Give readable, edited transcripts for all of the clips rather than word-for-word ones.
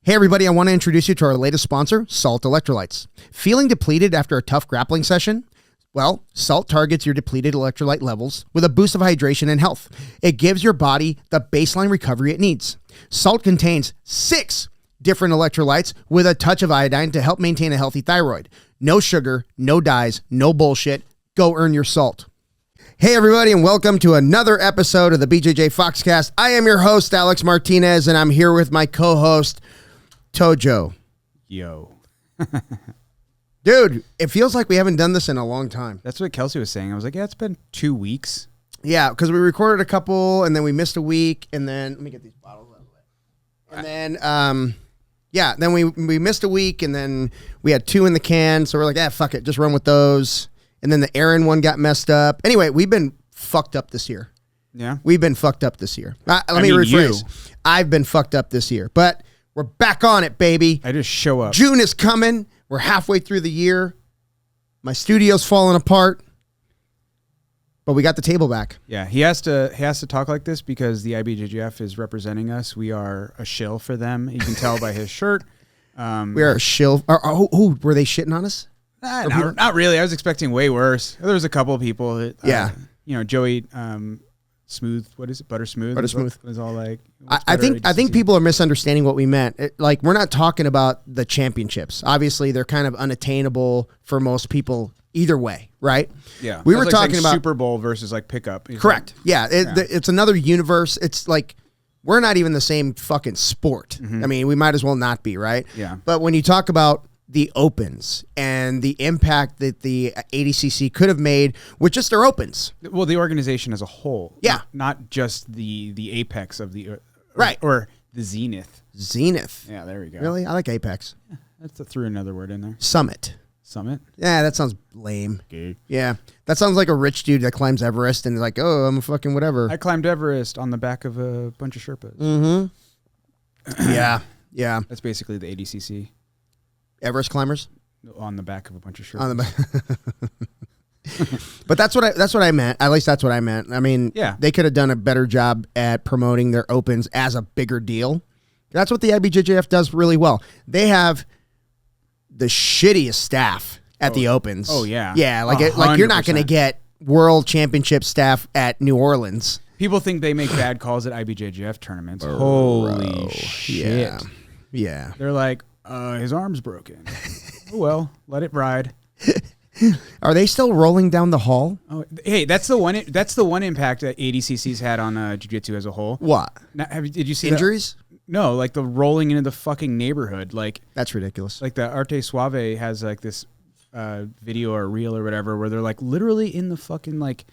Hey everybody, I want to introduce you to our latest sponsor, Salt Electrolytes. Feeling depleted after a tough grappling session? Well, Salt targets your depleted electrolyte levels with a boost of hydration and health. It gives your body the baseline recovery it needs. Salt contains 6 different electrolytes with a touch of iodine to help maintain a healthy thyroid. No sugar, no dyes, no bullshit. Go earn your salt. Hey everybody, and welcome to another episode of the BJJ Foxcast. I am your host, Alex Martinez, and I'm here with my co-host, Tojo. Yo. Dude, it feels like we haven't done this in a long time. That's what Kelsey was saying. I was like, yeah, it's been 2 weeks. Yeah, because we recorded a couple, and then we missed a week, and then, let me get these bottles out of the way. And then, then we missed a week, and then we had 2 in the can, so we're like, fuck it, just run with those. And then the Aaron one got messed up. Anyway, we've been fucked up this year. Yeah? We've been fucked up this year. Let me rephrase. I've been fucked up this year, but we're back on it, baby. I just show up. June is coming. We're halfway through the year. My studio's falling apart, but we got the table back. Yeah, he has to talk like this because the IBJJF is representing us. We are a shill for them. You can tell by his shirt. We are a shill. Were they shitting on us? Not really. I was expecting way worse. There was a couple of people that, Joey, Smooth. What is it? Butter Smooth. Butter Smooth was all like. I think people are misunderstanding what we meant. We're not talking about the championships. Obviously, they're kind of unattainable for most people either way, right? Yeah. We were talking about Super Bowl versus like pickup. Correct. It's another universe. It's like we're not even the same fucking sport. Mm-hmm. I mean, we might as well not be, right? Yeah. But when you talk about the opens and the impact that the ADCC could have made with just their opens. Well, the organization as a whole. Yeah. Not just the apex of the... right. Or the zenith. Zenith. Yeah, there we go. Really? I like apex. Yeah, that's threw another word in there. Summit. Yeah, that sounds lame. Okay. Yeah. That sounds like a rich dude that climbs Everest and is like, oh, I'm a fucking whatever. I climbed Everest on the back of a bunch of Sherpas. Mm-hmm. Yeah. That's basically the ADCC. Everest climbers? On the back of a bunch of Sherpas. On the back. But that's what I meant. At least that's what I meant. I mean, yeah. They could have done a better job at promoting their opens as a bigger deal. That's what the IBJJF does really well. They have the shittiest staff at the opens. Oh, yeah. Yeah, like you're not going to get world championship staff at New Orleans. People think they make bad calls at IBJJF tournaments. Holy shit. Yeah. They're like, his arm's broken. Oh, well, let it ride. Are they still rolling down the hall? Oh, hey, that's the one impact that ADCC's had on jiu-jitsu as a whole. What? Did you see injuries? No, like the rolling into the fucking neighborhood. Like that's ridiculous. Like the Arte Suave has like this video or reel or whatever where they're like literally in the fucking like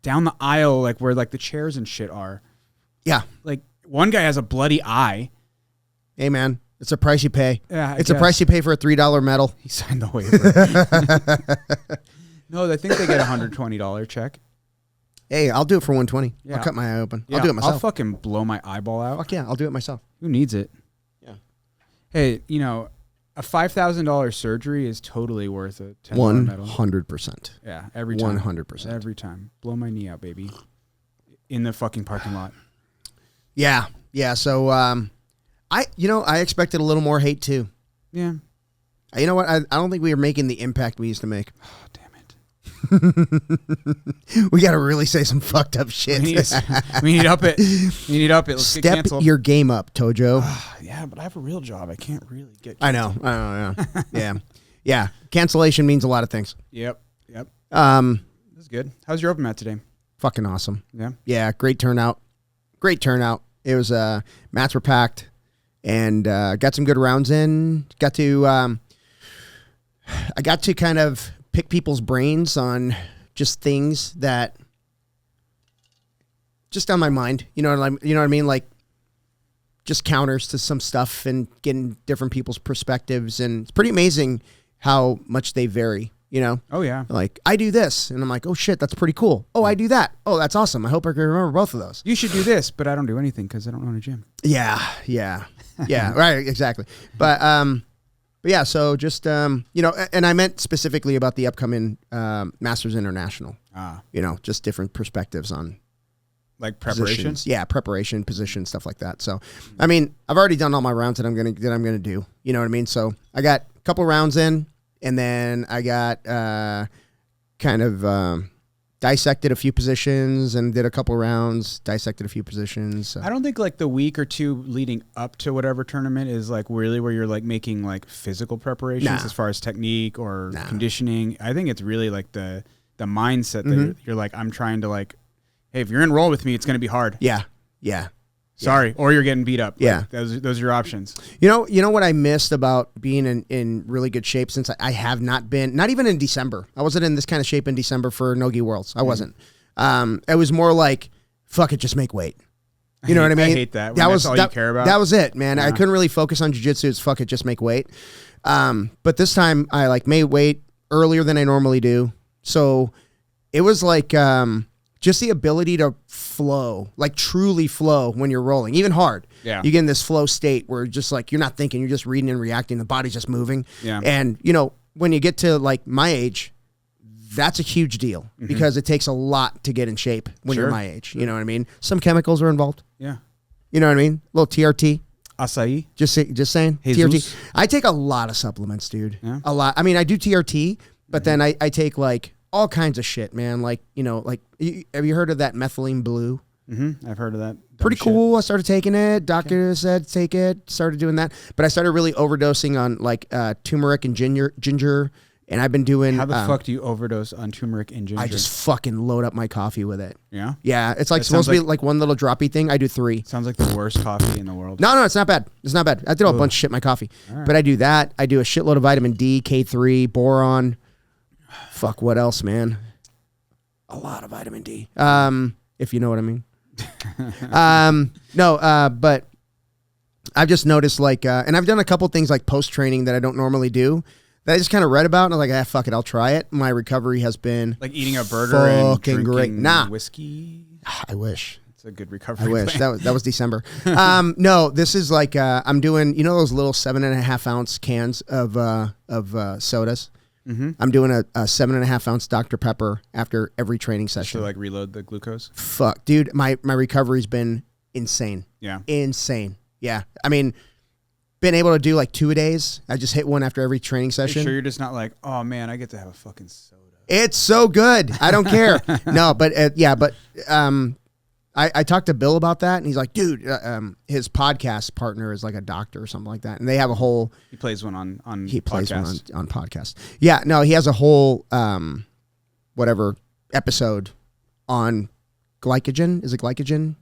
down the aisle like where like the chairs and shit are. Yeah. Like one guy has a bloody eye. Hey man. It's a price you pay. Yeah, it's a price you pay for a $3 medal. He signed the waiver. No, I think they get a $120 check. Hey, I'll do it for $120. Yeah. I'll cut my eye open. Yeah, I'll do it myself. I'll fucking blow my eyeball out. Fuck yeah, I'll do it myself. Who needs it? Yeah. Hey, a $5,000 surgery is totally worth a $10 medal. 100%. Yeah, every time. 100%. Every time. Blow my knee out, baby. In the fucking parking lot. Yeah. So, I expected a little more hate too. Yeah. You know what? I don't think we were making the impact we used to make. Oh, damn it. We got to really say some fucked up shit. We need up it. Let's get canceled. Step your game up, Tojo. Yeah, but I have a real job. I can't really get I canceled. know. Yeah. Yeah. Cancellation means a lot of things. Yep. That's good. How's your open mat today? Fucking awesome. Yeah. Yeah. Great turnout. It was, mats were packed. And got some good rounds in. I got to kind of pick people's brains on just things that just on my mind. You know what I mean? Like just counters to some stuff and getting different people's perspectives. And it's pretty amazing how much they vary. You know? Oh, yeah. Like, I do this. And I'm like, oh, shit, that's pretty cool. Oh, I do that. Oh, that's awesome. I hope I can remember both of those. You should do this, but I don't do anything because I don't own a gym. Yeah, right, exactly. But yeah, so just, and I meant specifically about the upcoming Masters International. Just different perspectives on Like preparation? positions. Yeah, preparation, position, stuff like that. So, I mean, I've already done all my rounds that I'm gonna do. You know what I mean? So I got a couple rounds in, and then I got kind of dissected a few positions and did a couple rounds, dissected a few positions. So. I don't think like the week or two leading up to whatever tournament is like really where you're like making like physical preparations as far as technique or conditioning. I think it's really like the mindset that you're like, I'm trying to like, hey, if you're in roll with me, it's going to be hard. Yeah. Yeah. Sorry. Or you're getting beat up. Yeah. Like, those are your options. You know what I missed about being in really good shape since I have not been, not even in December. I wasn't in this kind of shape in December for Nogi Worlds. I wasn't. It was more like, fuck it, just make weight. You know what I mean? I hate that. That's all you care about. That was it, man. Yeah. I couldn't really focus on jiu-jitsu. It's fuck it, just make weight. But this time I like made weight earlier than I normally do. So it was like, just the ability to flow, like truly flow when you're rolling, even hard. Yeah. You get in this flow state where just like, you're not thinking, you're just reading and reacting. The body's just moving. Yeah. And you know, when you get to like my age, that's a huge deal because it takes a lot to get in shape when you're my age. You know what I mean? Some chemicals are involved. Yeah. You know what I mean? A little TRT. Acai. Just saying. Jesus. TRT. I take a lot of supplements, dude. Yeah. A lot. I mean, I do TRT, but then I take like all kinds of shit, man. Like, you know, like, have you heard of that methylene blue? I've heard of that. Pretty cool. I started taking it. Doctor said take it. Started doing that. But I started really overdosing on like turmeric and ginger. And I've been doing. How the fuck do you overdose on turmeric and ginger? I just fucking load up my coffee with it. Yeah? Yeah. It's like supposed to be like one little droppy thing. I do 3. Sounds like the worst coffee in the world. No, it's not bad. It's not bad. I did a bunch of shit in my coffee. Right. But I do that. I do a shitload of vitamin D, K3, boron. Fuck, what else, man? A lot of vitamin D. If you know what I mean. But I've just noticed like, and I've done a couple things like post-training that I don't normally do that I just kind of read about and I was like, fuck it, I'll try it. My recovery has been like eating a burger and drinking great. whiskey. I wish. It's a good recovery. I wish. That was December. No, this is like, I'm doing, you know, those little 7.5 ounce cans of sodas. I'm doing a 7.5 ounce Dr. Pepper after every training session. To like reload the glucose? Fuck, dude, my recovery's been insane. Yeah. Insane. Yeah. I mean, been able to do like 2 a days. I just hit one after every training session. Sure you're just not like, oh man, I get to have a fucking soda. It's so good. I don't care. No, but I talked to Bill about that, and he's like, dude, his podcast partner is like a doctor or something like that, and they have a whole. He plays one on. He plays podcast. one on podcast. Yeah, no, he has a whole whatever episode on glycogen. Is it glycogen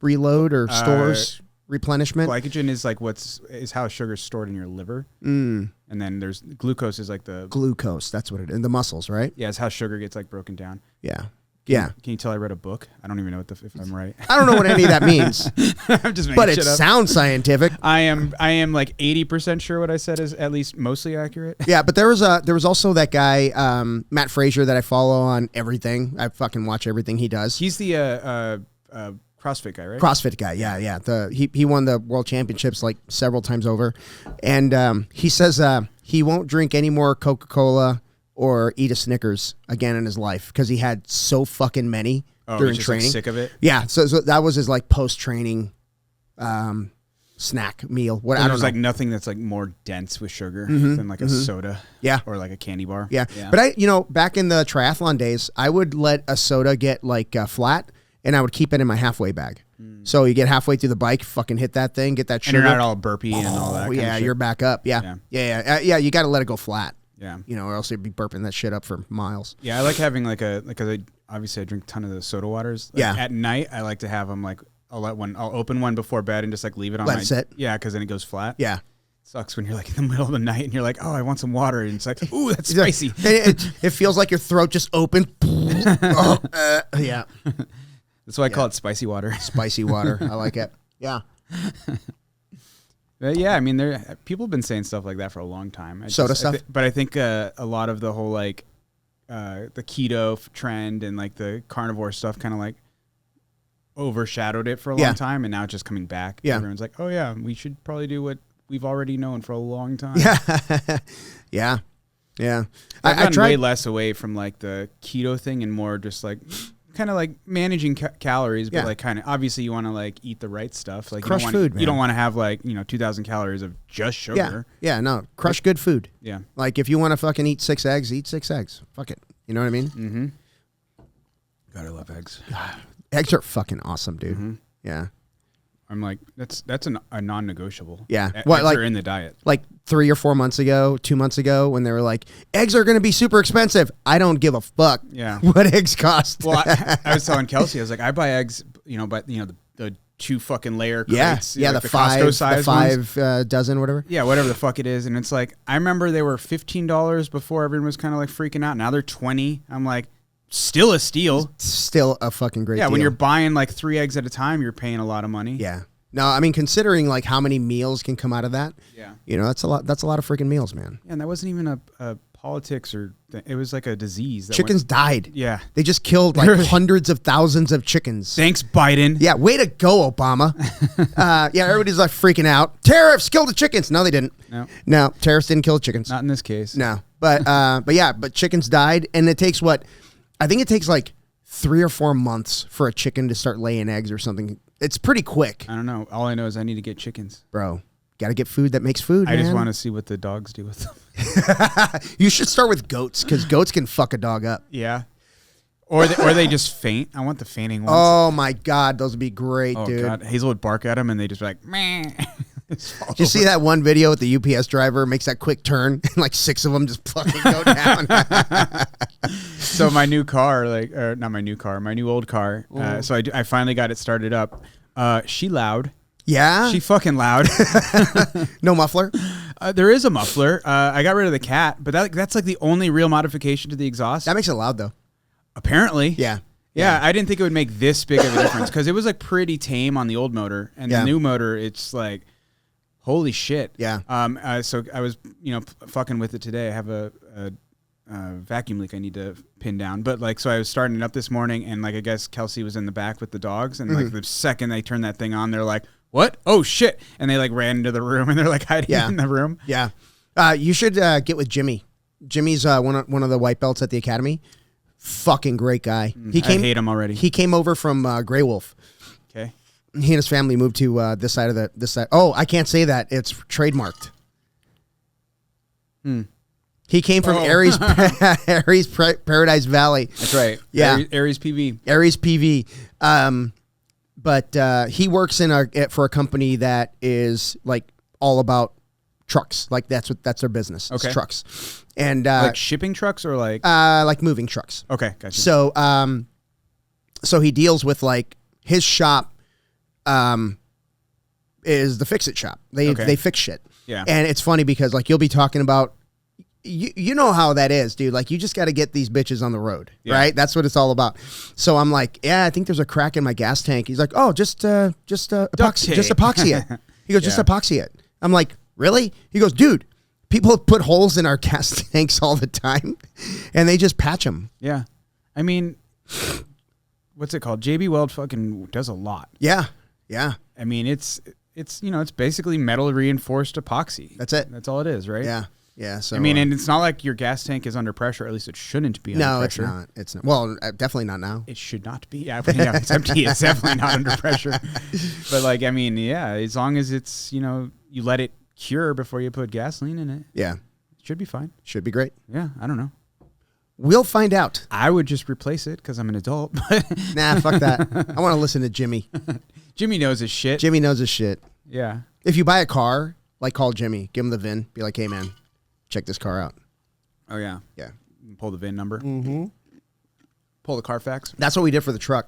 reload or stores replenishment? Glycogen is like is how sugar's stored in your liver, and then there's glucose is like the glucose. That's what it is. In the muscles, right? Yeah, it's how sugar gets like broken down. Yeah. Can you tell I read a book? I don't even know if I'm right. I don't know what any of that means. I'm just making but it shit up. sounds scientific. I am like 80% sure what I said is at least mostly accurate. Yeah, but there was also that guy Matt Frazier that I follow on everything. I fucking watch everything he does. He's the CrossFit guy, right? CrossFit guy, yeah. He won the world championships like several times over, and he says he won't drink any more Coca-Cola or eat a Snickers again in his life because he had so fucking many during training. Like sick of it. Yeah, so that was his like post-training snack meal. What I don't know. There's like nothing that's like more dense with sugar than like a soda. Yeah, or like a candy bar. Yeah. But back in the triathlon days, I would let a soda get like flat, and I would keep it in my halfway bag. So you get halfway through the bike, fucking hit that thing, get that sugar. And you're not all burpy and all that. Oh yeah, you're back up. Yeah. You got to let it go flat. Yeah. Or else you'd be burping that shit up for miles. Yeah, I like having obviously I drink a ton of the soda waters. Like at night, I like to have them like, I'll open one before bed and just like leave it on Let it sit. Yeah, because then it goes flat. Yeah. Sucks when you're like in the middle of the night and you're like, oh, I want some water. And it's like, ooh, that's spicy. It feels like your throat just opened. Yeah. That's why I call it spicy water. Spicy water. I like it. Yeah. Yeah, I mean, people have been saying stuff like that for a long time. Soda stuff? But I think a lot of the whole, like, the keto trend and, like, the carnivore stuff kind of, like, overshadowed it for a long time, and now it's just coming back. Yeah. Everyone's like, oh, yeah, we should probably do what we've already known for a long time. Yeah. I've gotten way less away from, like, the keto thing and more just, like, kind of like managing calories, but Yeah. like kind of obviously you want to like eat the right stuff. Like Crush food, man. You don't want to have like 2,000 calories of just sugar. Yeah, no, crush good food. Yeah. Like if you want to fucking eat 6 eggs, eat 6 eggs. Fuck it. You know what I mean? Mm-hmm. Gotta love eggs. Eggs are fucking awesome, dude. Mm-hmm. Yeah. I'm like, that's a non-negotiable. Yeah. Eggs are in the diet. Like 3 or 4 months ago, 2 months ago, when they were like, eggs are going to be super expensive. I don't give a fuck what eggs cost. Well, I was telling Kelsey, I was like, I buy eggs, but the 2 fucking layer crates. Yeah, like the five dozen, whatever. Yeah, whatever the fuck it is. And it's like, I remember they were $15 before everyone was kind of like freaking out. Now they're $20. I'm like, still a steal. Still a fucking great deal. Yeah, when you're buying like 3 eggs at a time, you're paying a lot of money. Yeah. No, I mean, considering like how many meals can come out of that, that's a lot. That's a lot of freaking meals, man. Yeah, and that wasn't even a politics or it was like a disease. Chickens died. Yeah, they just killed like hundreds of thousands of chickens. Thanks, Biden. Yeah, way to go, Obama. Everybody's like freaking out. Tariffs killed the chickens. No, they didn't. No, tariffs didn't kill the chickens. Not in this case. No, but chickens died, and it takes I think it takes like 3 or 4 months for a chicken to start laying eggs or something. It's pretty quick. I don't know. All I know is I need to get chickens. Bro, got to get food that makes food, I just want to see what the dogs do with them. You should start with goats, because goats can fuck a dog up. Yeah. Or they just faint. I want the fainting ones. Oh, my God. Those would be great, dude. God. Hazel would bark at them, and they just be like, meh. Did you see that one video with the UPS driver makes that quick turn, and like 6 of them just fucking go down? So my new car, not my new car, my new old car. So I finally got it started up. She loud. Yeah? She fucking loud. No muffler? There is a muffler. I got rid of the cat, but that's like the only real modification to the exhaust. That makes it loud, though. Apparently. Yeah, I didn't think it would make this big of a difference, because it was like pretty tame on the old motor, and the new motor, it's like, holy shit. Yeah. So I was, fucking with it today. I have a vacuum leak I need to pin down. But so I was starting it up this morning, and I guess Kelsey was in the back with the dogs, and the second they turned that thing on, they're like, what? Oh shit. And they ran into the room, and they're like hiding in the room. Yeah. You should get with Jimmy. Jimmy's one of the white belts at the academy. Fucking great guy. I hate him already. He came over from Grey Wolf. Okay. He and his family moved to this side. Oh, I can't say that. It's trademarked. He came from Aries Paradise Valley. That's right. Yeah. Aries PV. Aries PV. But he works for a company that is like all about trucks. Like that's their business. Okay. It's trucks. And like shipping trucks or like moving trucks. Okay, gotcha. So he deals with his shop is the fix-it shop. They fix shit. Yeah. And it's funny because you'll be talking about you know how that is, dude. You just got to get these bitches on the road, right? That's what it's all about. So I'm like, yeah, I think there's a crack in my gas tank. He's like, oh, just epoxy it. He goes, just epoxy it. I'm like, really? He goes, dude, people put holes in our gas tanks all the time, and they just patch them. Yeah. I mean, what's it called? JB Weld fucking does a lot. Yeah. Yeah. I mean, it's basically metal reinforced epoxy. That's it. That's all it is, right? Yeah. Yeah. So I mean, and it's not like your gas tank is under pressure. At least it shouldn't be under pressure. No, it's not. It's not. Well, definitely not now. It should not be. Yeah, it's empty. It's definitely not under pressure. But I mean, yeah, as long as it's, you let it cure before you put gasoline in it. Yeah. It should be fine. Should be great. Yeah, I don't know. We'll find out. I would just replace it because I'm an adult. Nah, fuck that. I want to listen to Jimmy. Jimmy knows his shit. Jimmy knows his shit. Yeah. If you buy a car, call Jimmy. Give him the VIN. Be like, hey, man, check this car out. Oh, yeah. Yeah. Pull the VIN number. Mm-hmm. Pull the Carfax. That's what we did for the truck.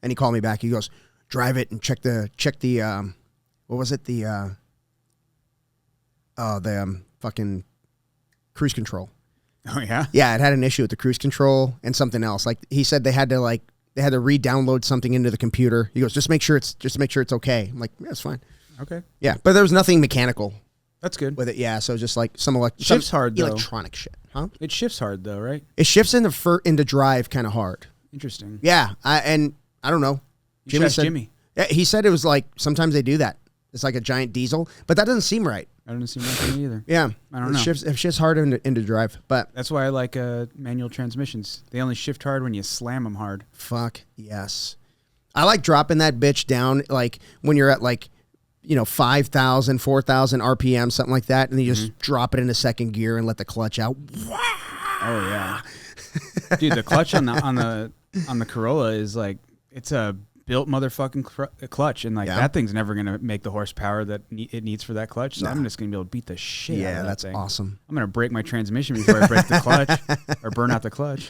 And he called me back. He goes, drive it and check the what was it? The fucking cruise control. Oh, yeah? Yeah, it had an issue with the cruise control and something else. He said they had to re-download something into the computer. He goes, just make sure it's okay. I'm like, yeah, it's fine. Okay. Yeah, but there was nothing mechanical. That's good. With it, yeah. So just some shifts hard, though. Electronic shit, huh? It shifts hard, though, right? It shifts into drive kind of hard. Interesting. Yeah, I don't know. Jimmy said, Jimmy. Yeah, he said it was sometimes they do that. It's like a giant diesel, but that doesn't seem right. I don't see nothing either. Yeah. I don't know. It shifts hard into drive, but that's why I like manual transmissions. They only shift hard when you slam them hard. Fuck yes. I like dropping that bitch down like when you're at like, 5,000, 4,000 RPM, something like that, and you just drop it into second gear and let the clutch out. Oh yeah, dude, the clutch on the Corolla is like it's a built motherfucking clutch, and like that thing's never gonna make the horsepower that it needs for that clutch. So I'm just gonna be able to beat the shit out of that that's thing. awesome. I'm gonna break my transmission before I break the clutch or burn out the clutch.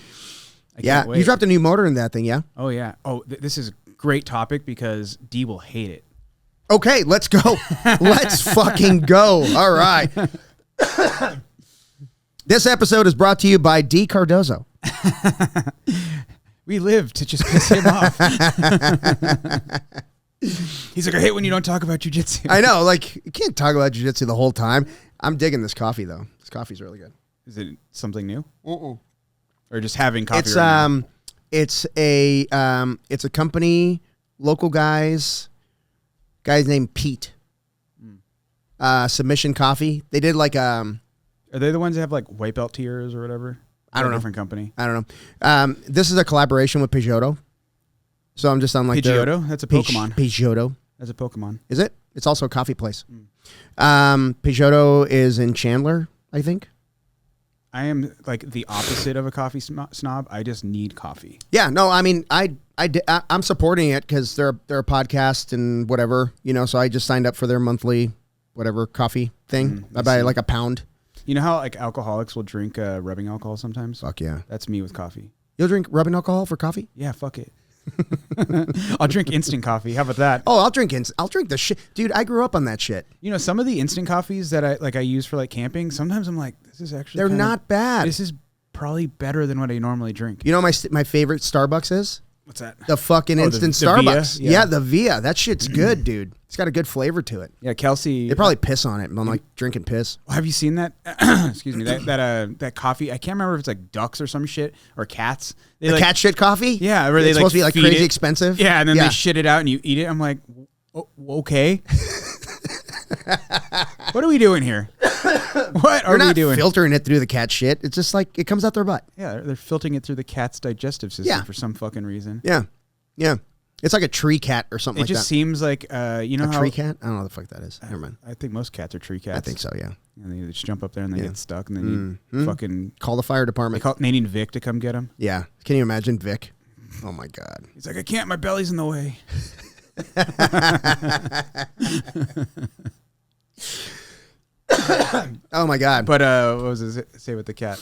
I can't wait. You dropped a new motor in that thing, yeah? Oh yeah. Oh, this is a great topic because D will hate it. Okay, let's go. Let's fucking go. All right. This episode is brought to you by D. Cardozo. We live to just piss him off. He's like, I hate when you don't talk about jiu-jitsu. I know, like, you can't talk about jiu-jitsu the whole time. I'm digging this coffee, though. This coffee's really good. Is it something new? Uh-uh. Or just having coffee It's, right now? it's a company, local guy's named Pete. Submission Coffee. They did like Are they the ones that have like white belt tiers or whatever? I don't know. Different company. I don't know. This is a collaboration with Peugeot. So I'm just on like Peugeot? That's a Pokemon. Peugeot. That's a Pokemon. Is it? It's also a coffee place. Peugeot is in Chandler, I think. I am like the opposite of a coffee snob. I just need coffee. Yeah, no, I mean, I'm supporting it because they're a podcast and whatever, so I just signed up for their monthly whatever coffee thing. I buy like a pound. You know how like alcoholics will drink rubbing alcohol sometimes? Fuck yeah. That's me with coffee. You'll drink rubbing alcohol for coffee? Yeah, fuck it. I'll drink instant coffee. How about that? Oh, I'll drink the shit. Dude, I grew up on that shit. Some of the instant coffees that I use for like camping, sometimes I'm like, this is actually They're not bad. This is probably better than what I normally drink. You know what my favorite Starbucks is? What's that? The fucking instant the Starbucks. Via? Yeah, the Via. That shit's good, dude. It's got a good flavor to it. Yeah, Kelsey. They probably piss on it. I'm like drinking piss. Have you seen that? Excuse me. That coffee. I can't remember if it's like ducks or some shit or cats. The cat shit coffee? Yeah, where it's supposed to be like crazy expensive. Yeah, and then they shit it out and you eat it. I'm like, okay. What are we doing here? What are we doing? They're not filtering it through the cat shit. It's just like it comes out their butt. Yeah, they're filtering it through the cat's digestive system for some fucking reason. Yeah. Yeah. It's like a tree cat or something like that. It just seems like, a tree cat? I don't know what the fuck that is. Never mind. I think most cats are tree cats. I think so, yeah. And they just jump up there and they get stuck and then you fucking... Call the fire department. They need Vic to come get them. Yeah. Can you imagine Vic? Oh, my God. He's like, I can't. My belly's in the way. Oh, my God. But what was it say with the cat?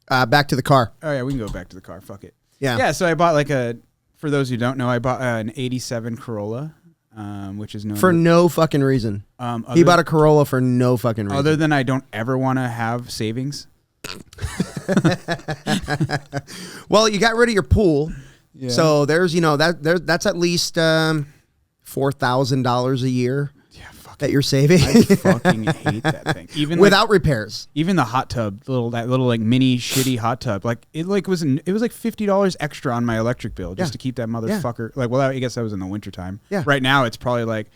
Back to the car. Oh, yeah, we can go back to the car. Fuck it. Yeah. Yeah, so I bought for those who don't know, I bought an 87 Corolla, which is known for no fucking reason. He bought a Corolla for no fucking reason. Other than I don't ever want to have savings. Well, you got rid of your pool. Yeah. So there's, that's at least $4,000 a year. That you're saving. I fucking hate that thing. Even without repairs. Even the hot tub, that little like mini shitty hot tub, like it was like $50 extra on my electric bill just to keep that motherfucker. Like, well, I guess that was in the wintertime. Yeah. Right now it's probably like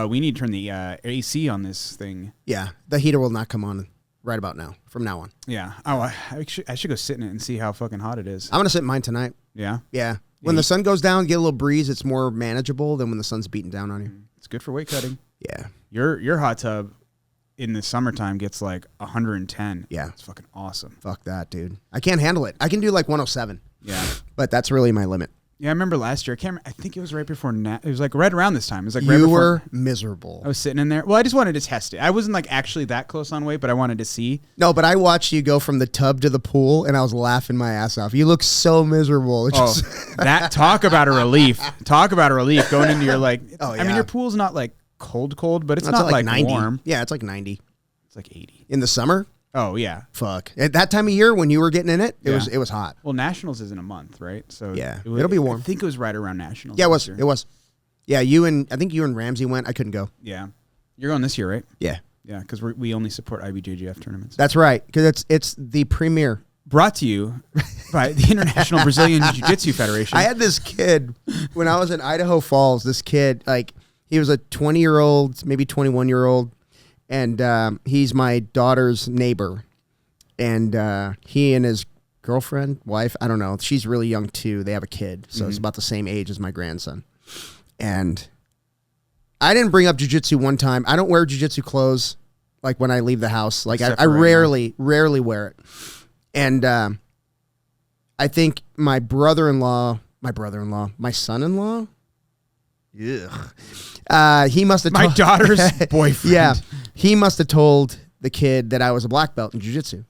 we need to turn the AC on this thing. Yeah, the heater will not come on right about now. From now on. Yeah. Oh, I should go sit in it and see how fucking hot it is. I'm gonna sit in mine tonight. Yeah. Yeah. When the sun goes down, get a little breeze. It's more manageable than when the sun's beating down on you. It's good for weight cutting. Yeah. Your hot tub in the summertime gets like 110. Yeah. It's fucking awesome. Fuck that, dude. I can't handle it. I can do like 107. Yeah. But that's really my limit. Yeah, I remember last year. I think it was right before. It was like right around this time. It was like right you before. were miserable. I was sitting in there. Well, I just wanted to test it. I wasn't like actually that close on weight, but I wanted to see. No, but I watched you go from the tub to the pool, and I was laughing my ass off. You look so miserable. That talk about a relief. Talk about a relief going into your like. Oh yeah. I mean, your pool's not like cold, but it's not like 90. Warm. Yeah, it's like 90. It's like 80 in the summer. Oh yeah. Fuck. At that time of year when you were getting in it, it was hot. Well, Nationals is in a month, right? So yeah, it'll be warm. I think it was right around Nationals. Yeah, it was. It was. Yeah, I think you and Ramsey went. I couldn't go. Yeah, you're going this year, right? Yeah. Yeah, because we only support IBJJF tournaments. That's right, because it's the premier. Brought to you by the International Brazilian Jiu-Jitsu Federation. I had this kid when I was in Idaho Falls. This kid, like, he was a 20-year-old, maybe 21-year-old, and he's my daughter's neighbor, and he and his girlfriend, wife, I don't know, she's really young too. They have a kid, so it's about the same age as my grandson. And I didn't bring up jiu-jitsu one time. I don't wear jiu-jitsu clothes like when I leave the house. Like I rarely wear it. And I think my son-in-law, he must have my daughter's boyfriend. Yeah, he must have told the kid that I was a black belt in jiu-jitsu.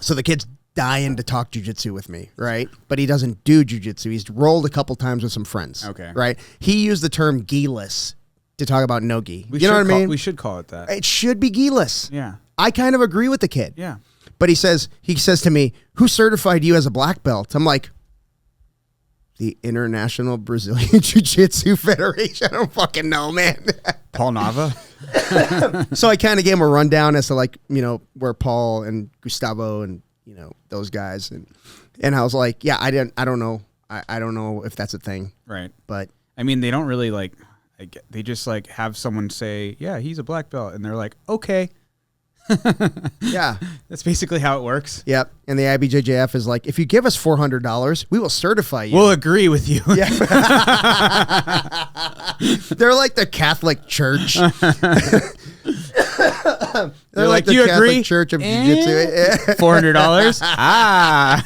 So the kid's dying to talk jiu-jitsu with me, right? But he doesn't do jiu-jitsu. He's rolled a couple times with some friends. Okay. Right? He used the term gi-less to talk about no gi. You know what I mean? We should call it that. It should be gi-less. Yeah. I kind of agree with the kid. Yeah. But he says to me, "Who certified you as a black belt?" I'm like, the International Brazilian Jiu-Jitsu Federation. I don't fucking know, man. Paul Nava. So I kind of gave him a rundown as to, like, you know, where Paul and Gustavo and, you know, those guys, and I was like, yeah, I don't know if that's a thing, Right. but I mean, they don't really like. They just like have someone say, "Yeah, he's a black belt," and they're like, "Okay." yeah, That's basically how it works. yep. And the IBJJF is like, if you give us $400, we will certify you. We'll agree with you. Yeah. They're like the Catholic Church. They're like the "You Catholic agree? Church of Jiu-Jitsu. $400. Ah.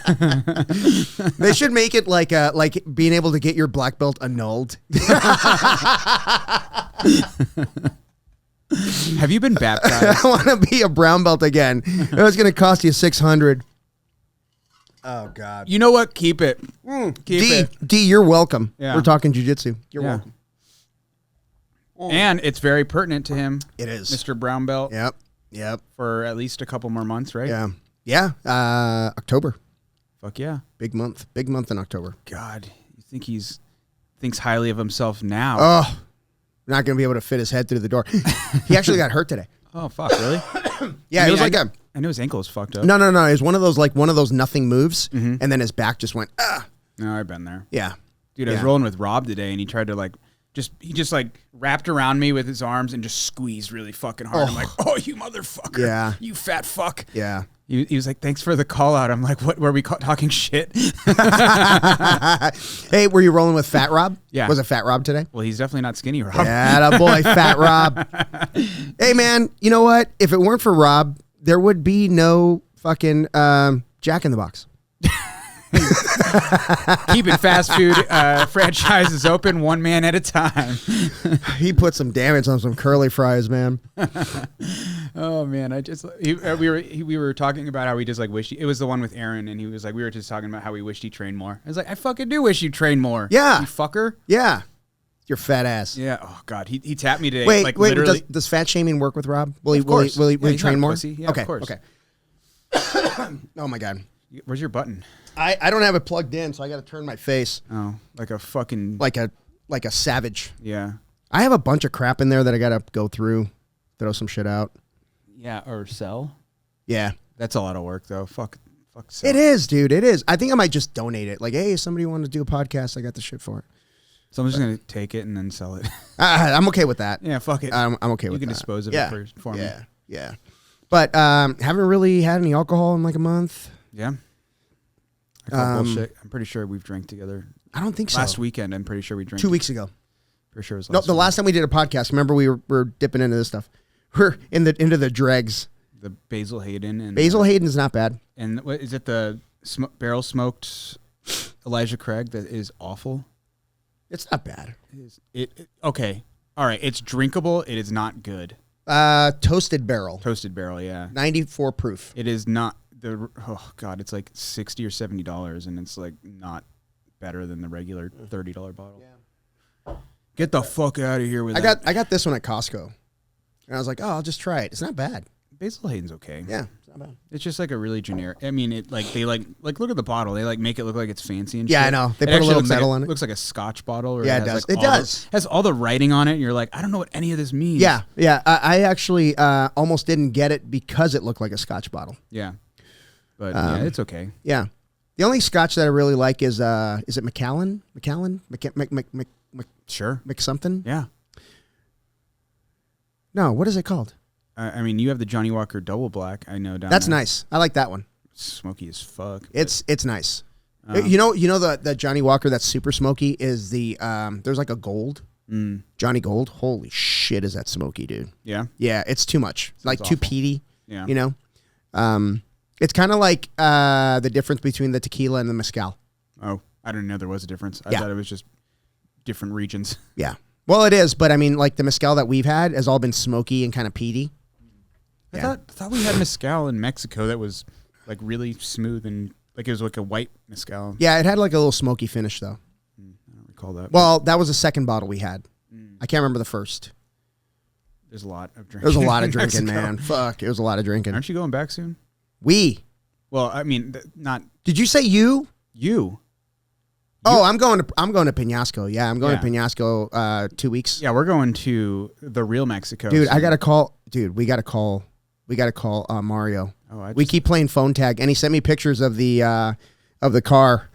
They should make it like being able to get your black belt annulled. Have you been baptized? I want to be a brown belt again. It was going to cost you $600. Oh God. You know what? Keep it. Keep it. D, you're welcome. Yeah. We're talking jiu-jitsu. You're Yeah. welcome. And it's very pertinent to him. It is. Mr. Brown Belt. Yep. For at least a couple more months, right? Yeah. October. Fuck yeah. Big month in October. God, you think he's thinks highly of himself now? Oh, not going to be able to fit his head through the door. He actually got hurt today. Oh fuck, really? Yeah, it was like I knew his ankle was fucked up. No. It was one of those nothing moves, and then his back just went. No, I've been there. Yeah, Dude, I was rolling with Rob today, and he tried to he just wrapped around me with his arms and just squeezed really fucking hard. I'm like, "Oh, you motherfucker! Yeah, you fat fuck!" Yeah. He was like, "Thanks for the call out." I'm like, "What? Were we talking shit?" Hey, were you rolling with Fat Rob? Yeah. Was it Fat Rob today? Well, he's definitely not skinny Rob. Yeah, that boy, Fat Rob. Hey, man, you know what? If it weren't for Rob, there would be no fucking Jack in the Box. Keeping fast food franchises open one man at a time. He put some damage on some curly fries, man. Oh man, we were talking about how we just wished it was the one with Aaron, and he was like, we were just talking about how we wished he trained more. I was like, I fucking do wish you trained more. Yeah, you fucker. Yeah, your fat ass. Yeah. Oh god, he tapped me today. Wait. Literally. Does fat shaming work with Rob? Will he train more? Yeah, okay. Of course. Okay. Oh my god. Where's your button? I don't have it plugged in, so I got to turn my face. Oh, like a fucking like a savage. Yeah. I have a bunch of crap in there that I got to go through, throw some shit out. Yeah, or sell. Yeah, that's a lot of work though. Fuck. Sell. It is, dude. It is. I think I might just donate it. Like, hey, if somebody wanted to do a podcast, I got the shit for it. So I'm just gonna take it and then sell it. I'm okay with that. Yeah, fuck it. I'm okay with that. You can dispose of it for me. Yeah. But haven't really had any alcohol in like a month. Yeah. I call bullshit. I'm pretty sure we've drank together. I don't think so. Last weekend, I'm pretty sure we drank. 2 weeks ago. Pretty sure it was last the last time we did a podcast, remember we were dipping into this stuff. We're into the dregs. The Basil Hayden. And Basil Hayden's not bad. And what is it, the barrel smoked Elijah Craig that is awful? It's not bad. Okay. All right. It's drinkable. It is not good. Toasted barrel. Toasted barrel, yeah. 94 proof. It is not. Oh god, it's like $60 or $70, and it's like not better than the regular $30 bottle. Yeah. Get the fuck out of here with that. I got this one at Costco, and I was like, oh, I'll just try it. It's not bad. Basil Hayden's okay. Yeah, it's not bad. It's just like a really generic. I mean, it they look at the bottle. They make it look like it's fancy and yeah, shit. I know. They put a little metal on it. Looks like a Scotch bottle. Yeah, it does. It does. Has all the writing on it. And you're like, I don't know what any of this means. Yeah. I actually almost didn't get it because it looked like a Scotch bottle. Yeah. But yeah, it's okay. Yeah. The only Scotch that I really like is it Macallan? Sure. Mc something? Yeah. No, what is it called? I mean, you have the Johnny Walker Double Black. I know down That's there. nice. I like that one. Smoky as fuck. It's nice. You know the Johnny Walker that's super smoky is the there's like a gold. Johnny Gold. Holy shit, is that smoky, dude? Yeah. Yeah, it's too much. Sounds like awful. too peaty. Yeah. You know? It's kind of like the difference between the tequila and the mezcal. Oh, I didn't know there was a difference. I thought it was just different regions. Yeah. Well, it is, but I mean, like the mezcal that we've had has all been smoky and kind of peaty. I thought we had mezcal in Mexico that was like really smooth and like it was like a white mezcal. Yeah, it had like a little smoky finish though. I don't recall that. Well, that was the second bottle we had. I can't remember the first. There's a lot of drinking. There was a lot of drinking, Mexico. man. Fuck, it was a lot of drinking. Aren't you going back soon? Well, I mean, not did you say you? you. Oh, I'm going to Peñasco. Yeah, I'm going to Peñasco 2 weeks. Yeah, we're going to the real Mexico. Dude, soon. I got to call. Dude, we got to call Mario. Oh, We keep playing phone tag, and he sent me pictures of the car.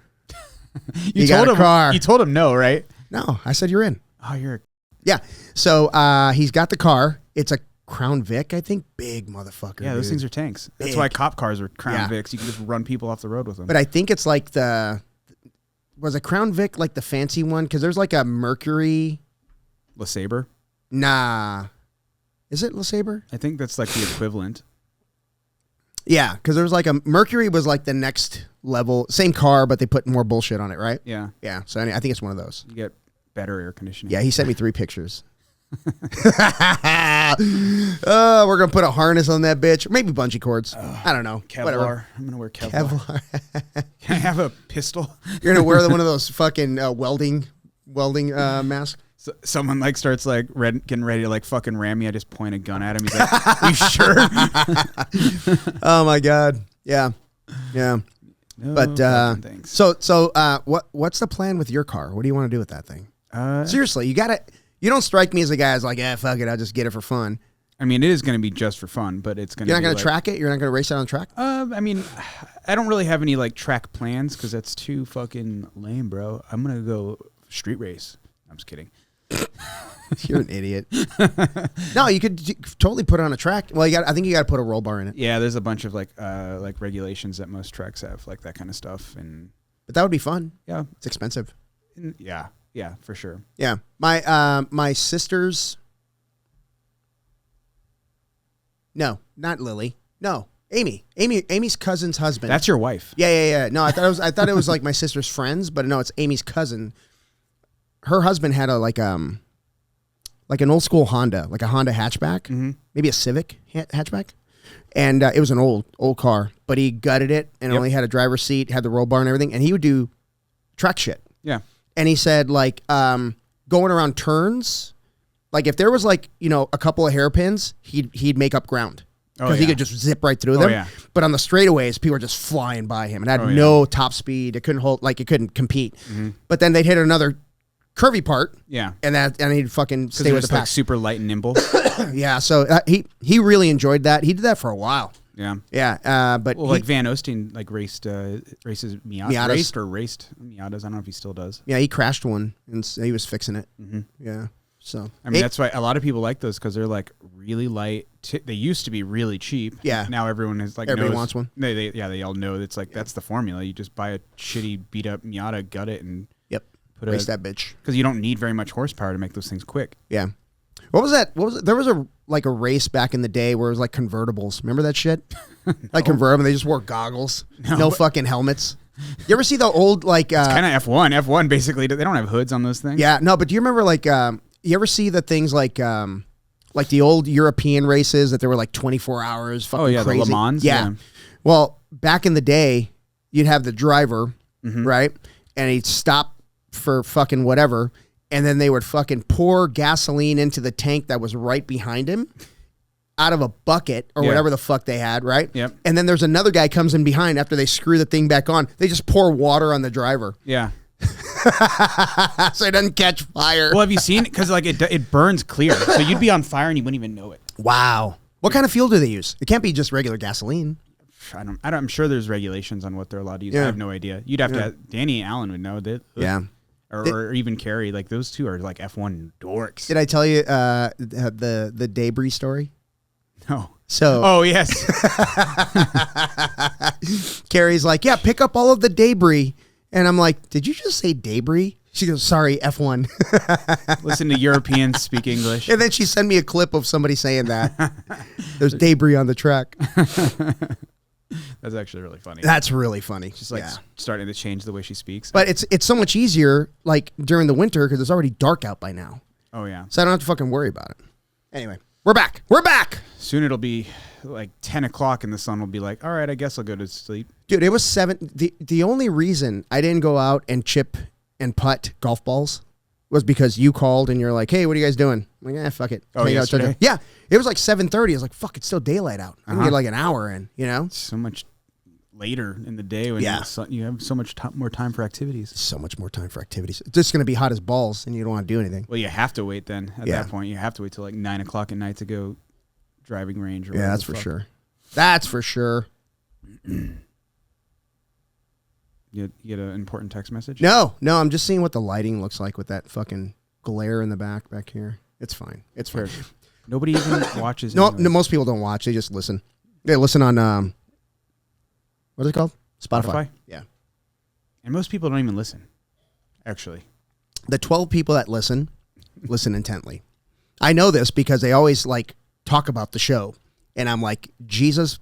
You told him. You told him no, right? No, I said you're in. Oh, you're. Yeah. So he's got the car. It's a Crown Vic, I think. Big motherfucker. Yeah, those dude. things are tanks. That's Big. why cop cars are Crown Yeah. Vics. You can just run people off the road with them. But I think it's like was a Crown Vic like the fancy one? Because there's like a Mercury. LeSabre? Nah. Is it LeSabre? I think that's like the equivalent. Yeah, because there was like a Mercury was like the next level, same car, but they put more bullshit on it, right? Yeah. Yeah. So I think it's one of those. You get better air conditioning. Yeah, he sent me 3 pictures. Oh, we're gonna put a harness on that bitch, or maybe bungee cords. I don't know. Kevlar. Whatever. I'm gonna wear Kevlar. Kevlar. Can I have a pistol? You're gonna wear one of those fucking welding masks. So someone like starts like getting ready to like fucking ram me. I just point a gun at him. He's like, "You sure?" Oh my god. Yeah. Yeah. No, But thanks. so what's the plan with your car? What do you want to do with that thing? Seriously, you don't strike me as a guy who's like, fuck it, I'll just get it for fun. I mean, it is going to be just for fun, but it's going to. You're not going to like, track it. You're not going to race it on track. I mean, I don't really have any like track plans because that's too fucking lame, bro. I'm gonna go street race. I'm just kidding. You're an idiot. No, you could totally put it on a track. Well, I think you got to put a roll bar in it. Yeah, there's a bunch of like regulations that most tracks have, like that kind of stuff, But that would be fun. yeah, It's expensive. yeah, for sure. Yeah, my sister's. No, not Lily. No, Amy. Amy's cousin's husband. That's your wife. Yeah. No, I thought it was like my sister's friends, but no, it's Amy's cousin. Her husband had like an old school Honda, like a Honda hatchback, maybe a Civic hatchback, and it was an old car. But he gutted it and only had a driver's seat, had the roll bar and everything, and he would do track shit. Yeah, and he said like going around turns, like if there was like a couple of hairpins, he'd make up ground. Because he could just zip right through them. Yeah. But on the straightaways, people were just flying by him and had no top speed. It couldn't compete. But then they'd hit another curvy part. Yeah. And he'd fucking stay with the pack. Like super light and nimble. Yeah. So he really enjoyed that. He did that for a while. Yeah. Yeah. But like Van Osten like races Miatas. Raced Miatas. I don't know if he still does. Yeah. He crashed one and he was fixing it. Yeah. So I mean, that's why a lot of people like those because they're like really light. They used to be really cheap. Yeah. Now everyone is like everybody wants one. They all know it's like that's the formula. You just buy a shitty beat up Miata, gut it, and race that bitch because you don't need very much horsepower to make those things quick. Yeah. What was that? There was a race back in the day where it was like convertibles. Remember that shit? Like convertible. They just wore goggles. No fucking helmets. You ever see the old like? It's kind of F1. F1 basically. They don't have hoods on those things. Yeah. No. But do you remember like? You ever see the things like the old European races that they were like 24 hours? Fucking crazy. The Le Mans. Yeah. Well, back in the day, you'd have the driver, right, and he'd stop for fucking whatever, and then they would fucking pour gasoline into the tank that was right behind him out of a bucket or whatever the fuck they had, right? Yep. And then there's another guy comes in behind after they screw the thing back on. They just pour water on the driver. Yeah. So it doesn't catch fire. Well, have you seen it? Because like it burns clear, so you'd be on fire and you wouldn't even know it. Wow. What kind of fuel do they use? It can't be just regular gasoline. I'm sure there's regulations on what they're allowed to use. I have no idea. You'd have to. Danny Allen would know that. Yeah. or even Carrie. Like those two are like F1 dorks. Did I tell you the debris story? No. So. Oh yes. Carrie's like, yeah, pick up all of the debris, and I'm like, did you just say debris? She goes, sorry, F1. Listen to Europeans speak English. And then she sent me a clip of somebody saying that. There's debris on the track. That's actually really funny. That's really funny. She's like starting to change the way she speaks. But it's so much easier like during the winter because it's already dark out by now. Oh, yeah. So I don't have to fucking worry about it. Anyway, we're back. We're back. Soon it'll be like 10 o'clock and the sun will be like, all right, I guess I'll go to sleep. Dude, it was 7. The only reason I didn't go out and chip and putt golf balls was because you called and you're like, hey, what are you guys doing? I'm like, fuck it. Oh, yesterday? Yeah. It was like 7:30. I was like, fuck, it's still daylight out. I can get like an hour in, you know? So much later in the day when you have so much more time for activities. So much more time for activities. It's just going to be hot as balls and you don't want to do anything. Well, you have to wait then. At that point, you have to wait till like 9 o'clock at night to go driving range. Or that's for sure. That's for sure. You get an important text message? No, I'm just seeing what the lighting looks like with that fucking glare in the back here. It's fine. It's fair. Nobody even watches. No, most people don't watch. They just listen. They listen on, what is it called? Spotify. Yeah. And most people don't even listen, actually. The 12 people that listen intently. I know this because they always like talk about the show. And I'm like, Jesus,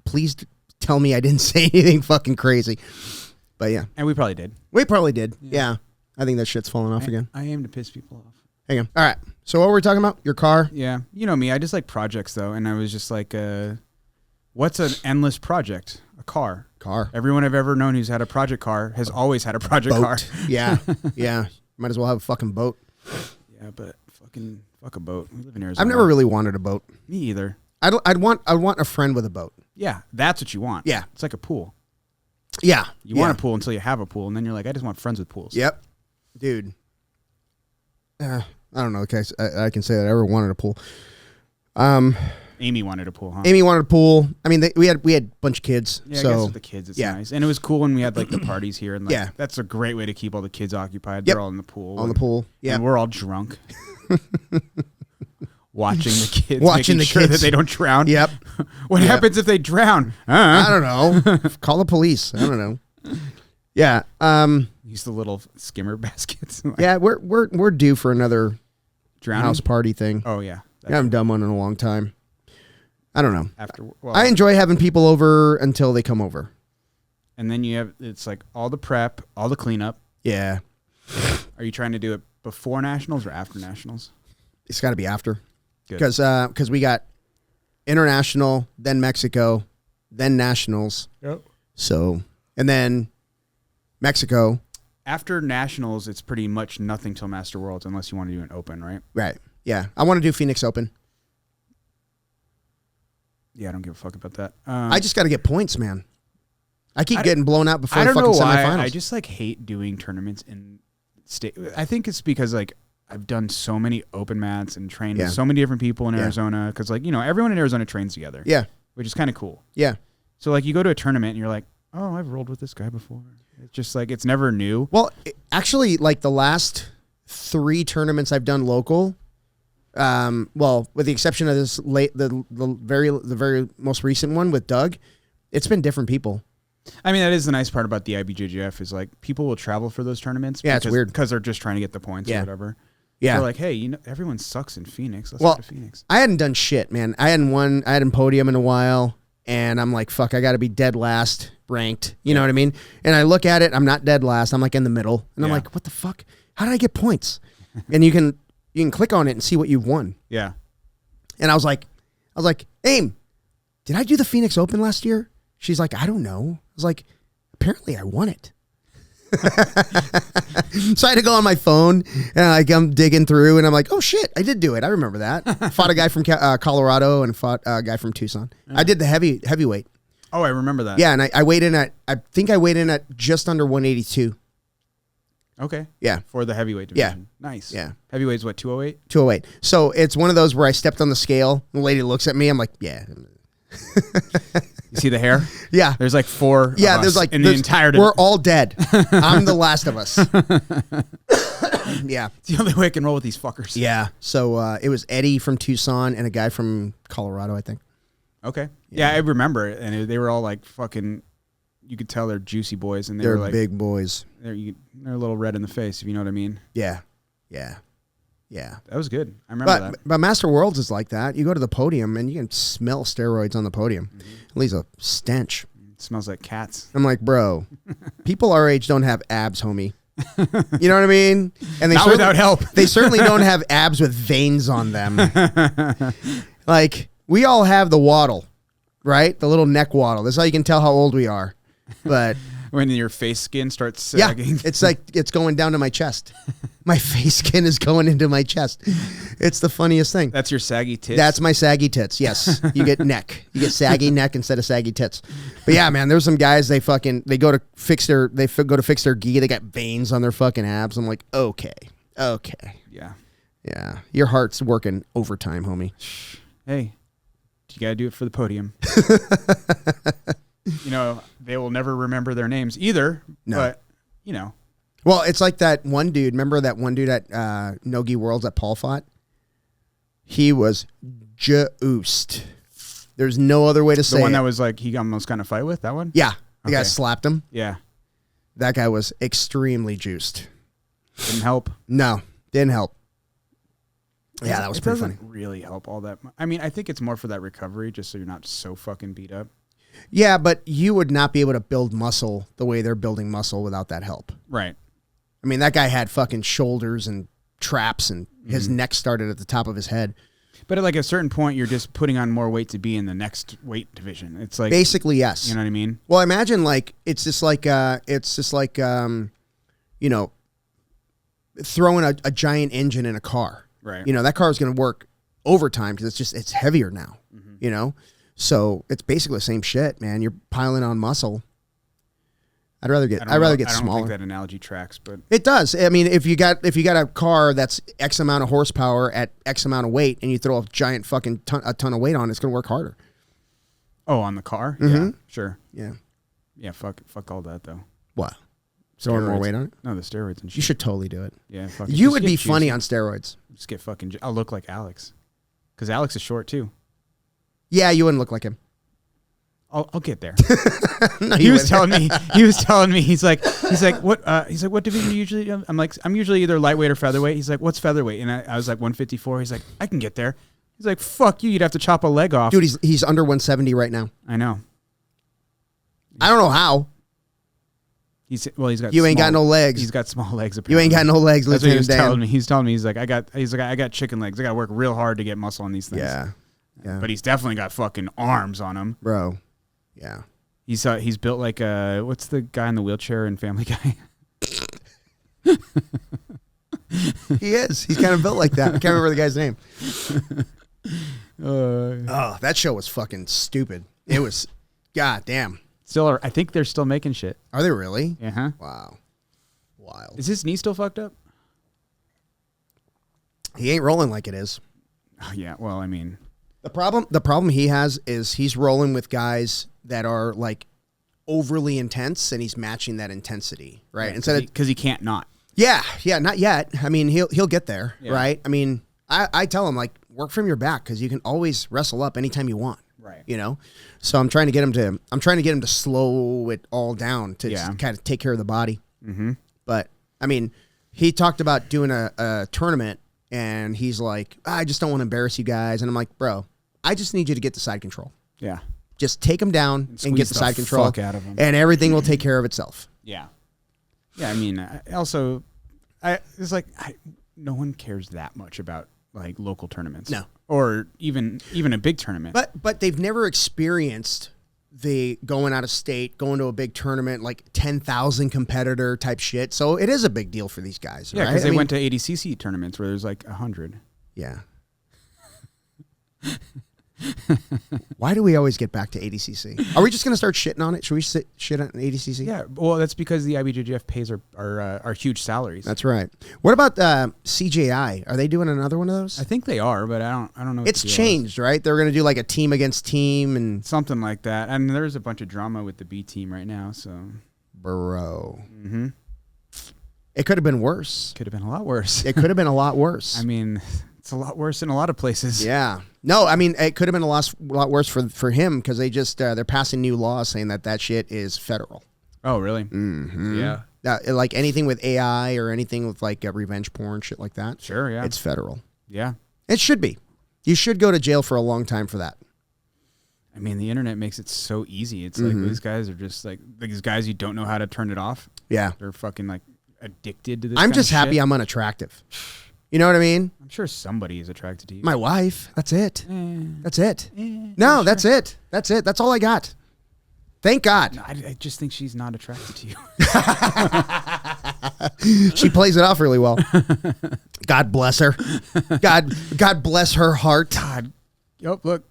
please tell me I didn't say anything fucking crazy. But yeah. And we probably did. We probably did. Yeah. I think that shit's falling off again. I aim to piss people off. Hang on. All right. So what were we talking about? Your car? Yeah. You know me. I just like projects, though. And I was just like, what's an endless project? A car. Everyone I've ever known who's had a project car has always had a project car. Yeah. Yeah. Might as well have a fucking boat. Yeah, but fuck a boat. We live in Arizona. I've never really wanted a boat. Me either. I'd want a friend with a boat. Yeah. That's what you want. Yeah. It's like a pool. Yeah. You want a pool until you have a pool, and then you're like, I just want friends with pools. Yep. Dude. I don't know. Okay, I can say that I ever wanted a pool. Amy wanted a pool, huh? Amy wanted a pool. I mean, we had a bunch of kids. Yeah, so I guess with the kids, it's nice. And it was cool when we had like the parties here. And like, that's a great way to keep all the kids occupied. Yep. They're all in the pool. On the pool. Yeah. And we're all drunk. Watching the kids. Making sure that they don't drown. Yep. What happens if they drown? I don't know. Call the police. I don't know. Yeah. Use the little skimmer baskets. Yeah, we're due for another house party thing. Oh yeah. I haven't done one in a long time. I don't know. I enjoy having people over until they come over. And then it's like all the prep, all the cleanup. Yeah. Are you trying to do it before nationals or after nationals? It's got to be after. Because we got international, then Mexico, then nationals. Yep. So, and then Mexico. After nationals, it's pretty much nothing till Master Worlds unless you want to do an open, right? Right. Yeah. I want to do Phoenix Open. Yeah, I don't give a fuck about that. I just got to get points, man. I keep getting blown out before the fucking semifinals. I just like hate doing tournaments in state. I think it's because like I've done so many open mats and trained with so many different people in Arizona because like, you know, everyone in Arizona trains together. Yeah. Which is kind of cool. Yeah. So like you go to a tournament and you're like, oh, I've rolled with this guy before. It's just like, it's never new. Well, actually, like the last 3 tournaments I've done local, well, with the exception of this the very most recent one with Doug, it's been different people. I mean, that is the nice part about the IBJJF is like people will travel for those tournaments. Yeah, it's weird because they're just trying to get the points or whatever. Yeah, they're like, hey, you know, everyone sucks in Phoenix. Let's go to Phoenix. I hadn't done shit, man. I hadn't podium in a while, and I'm like, fuck, I got to be dead last ranked. You know what I mean? And I look at it, I'm not dead last. I'm like in the middle, and I'm like, what the fuck? How did I get points? And you can click on it and see what you've won. Yeah. And I was like, Aim, did I do the Phoenix Open last year? She's like, I don't know. I was like, apparently I won it. So I had to go on my phone and like I'm digging through and I'm like, oh shit, I did do it. I remember that. Fought a guy from Colorado and fought a guy from Tucson. I did the heavyweight. Oh, I remember that. Yeah, and I weighed in at, I think I weighed in at just under 182. Okay. Yeah. For the heavyweight division. Yeah. Nice. Yeah. Heavyweight's what, 208? 208. So it's one of those where I stepped on the scale, the lady looks at me, I'm like, yeah. You see the hair? Yeah. There's like 4 Yeah, of us there's like in the entire... We're all dead. I'm the last of us. Yeah. It's the only way I can roll with these fuckers. Yeah. So it was Eddie from Tucson and a guy from Colorado, I think. Okay. Yeah, I remember it. And they were all like fucking... You could tell they're juicy boys. And they're were like... big boys. They're a little red in the face, if you know what I mean. Yeah. Yeah. Yeah. That was good. I remember that. But Master Worlds is like that. You go to the podium and you can smell steroids on the podium. It leaves a stench. It smells like cats. I'm like, bro, people our age don't have abs, homie. You know what I mean? And Not without help. They certainly don't have abs with veins on them. Like, we all have the waddle, right? The little neck waddle. That's how you can tell how old we are. But when your face skin starts sagging. Yeah, it's like it's going down to my chest. My face skin is going into my chest. It's the funniest thing. That's your saggy tits? That's my saggy tits, yes. You get neck. You get saggy neck instead of saggy tits. But yeah, man, there's some guys, they go to fix their gi, they got veins on their fucking abs. I'm like, okay. Yeah. Yeah. Your heart's working overtime, homie. Hey, you got to do it for the podium. You know, they will never remember their names either. No. But, you know. Well, it's like that one dude. Remember that one dude at No-Gi Worlds that Paul fought? He was juiced. There's no other way to say it. The one that was like he almost got in a fight with? That one? Yeah. The guy slapped him. Yeah. That guy was extremely juiced. Didn't help? No. Didn't help. Yeah, that was pretty funny. It doesn't really help all that much. I mean, I think it's more for that recovery, just so you're not so fucking beat up. Yeah, but you would not be able to build muscle the way they're building muscle without that help. Right. I mean, that guy had fucking shoulders and traps, and his neck started at the top of his head. But at like a certain point, you're just putting on more weight to be in the next weight division. It's like basically yes. You know what I mean? Well, imagine like it's just like you know, throwing a giant engine in a car. Right. You know, that car is going to work overtime because it's heavier now. You know. So it's basically the same shit, man. You're piling on muscle. I'd rather get smaller. I don't think that analogy tracks, but it does. I mean, if you got a car that's X amount of horsepower at X amount of weight, and you throw a giant fucking ton of weight on, it's going to work harder. Oh, on the car? Yeah, sure. Yeah. Yeah. Fuck all that though. What? Throwing more weight on it? No, the steroids and shit. You should totally do it. Yeah. You would be funny on steroids. Just get fucking. I'll look like Alex, because Alex is short too. Yeah, you wouldn't look like him. I'll get there. No, he was telling me. He's like, what? He's like, what division do you usually? I'm like, I'm usually either lightweight or featherweight. He's like, what's featherweight? And I was like 154. He's like, I can get there. He's like, fuck you. You'd have to chop a leg off. Dude, he's under 170 right now. I know. I don't know how. He's got. You ain't got no legs. He's got small legs. You Apparently. ain't got no legs. That's what he was telling me. He's telling me. He's like, I got chicken legs. I got to work real hard to get muscle on these things. Yeah. But he's definitely got fucking arms on him, bro. Yeah. He's built like what's the guy in the wheelchair in Family Guy? He is. He's kind of built like that. I can't remember the guy's name. That show was fucking stupid. It was, goddamn. Still, I think they're still making shit. Are they really? Uh-huh. Wow. Wild. Is his knee still fucked up? He ain't rolling like it is. Oh, yeah. Well, I mean, the problem he has is he's rolling with guys that are like overly intense, and he's matching that intensity, right? Yeah, because he can't not. Yeah, not yet. I mean, he'll get there, right? I mean, I tell him like work from your back because you can always wrestle up anytime you want, right? You know, so I'm trying to get him to slow it all down to kind of take care of the body. Mm-hmm. But I mean, he talked about doing a tournament, and he's like, I just don't want to embarrass you guys, and I'm like, bro, I just need you to get the side control. Yeah. Just take him down and get the side control, fuck out of him. and everything will take care of itself. Yeah. Yeah, I mean, no one cares that much about like local tournaments. No. Or even a big tournament. But they've never experienced the going out of state, going to a big tournament, like 10,000 competitor type shit. So it is a big deal for these guys, yeah, right? because they went to ADCC tournaments where there's like 100. Yeah. Why do we always get back to ADCC? Are we just going to start shitting on it? Should we shit on ADCC? Yeah, well, that's because the IBJJF pays our huge salaries. That's right. What about CJI? Are they doing another one of those? I think they are, but I don't know. It's changed, right? They're going to do like a team against team and something like that. And there's a bunch of drama with the B team right now. So, bro, it could have been worse. Could have been a lot worse. It could have been a lot worse. I mean, it's a lot worse in a lot of places. Yeah. No, I mean, it could have been a lot worse for him because they just they're passing new laws saying that shit is federal. Oh, really? Mm-hmm. Yeah. Like anything with AI or anything with like revenge porn, shit like that. Sure, yeah. It's federal. Yeah. It should be. You should go to jail for a long time for that. I mean, the internet makes it so easy. It's like these guys are just like these guys you don't know how to turn it off. Yeah. They're fucking like addicted to this. I'm just happy I'm unattractive. You know what I mean? I'm sure somebody is attracted to you. My wife. That's it. That's it. No, that's it. That's it. That's all I got. Thank God. No, I just think she's not attracted to you. She plays it off really well. God bless her. God bless her heart. God. Yep, look.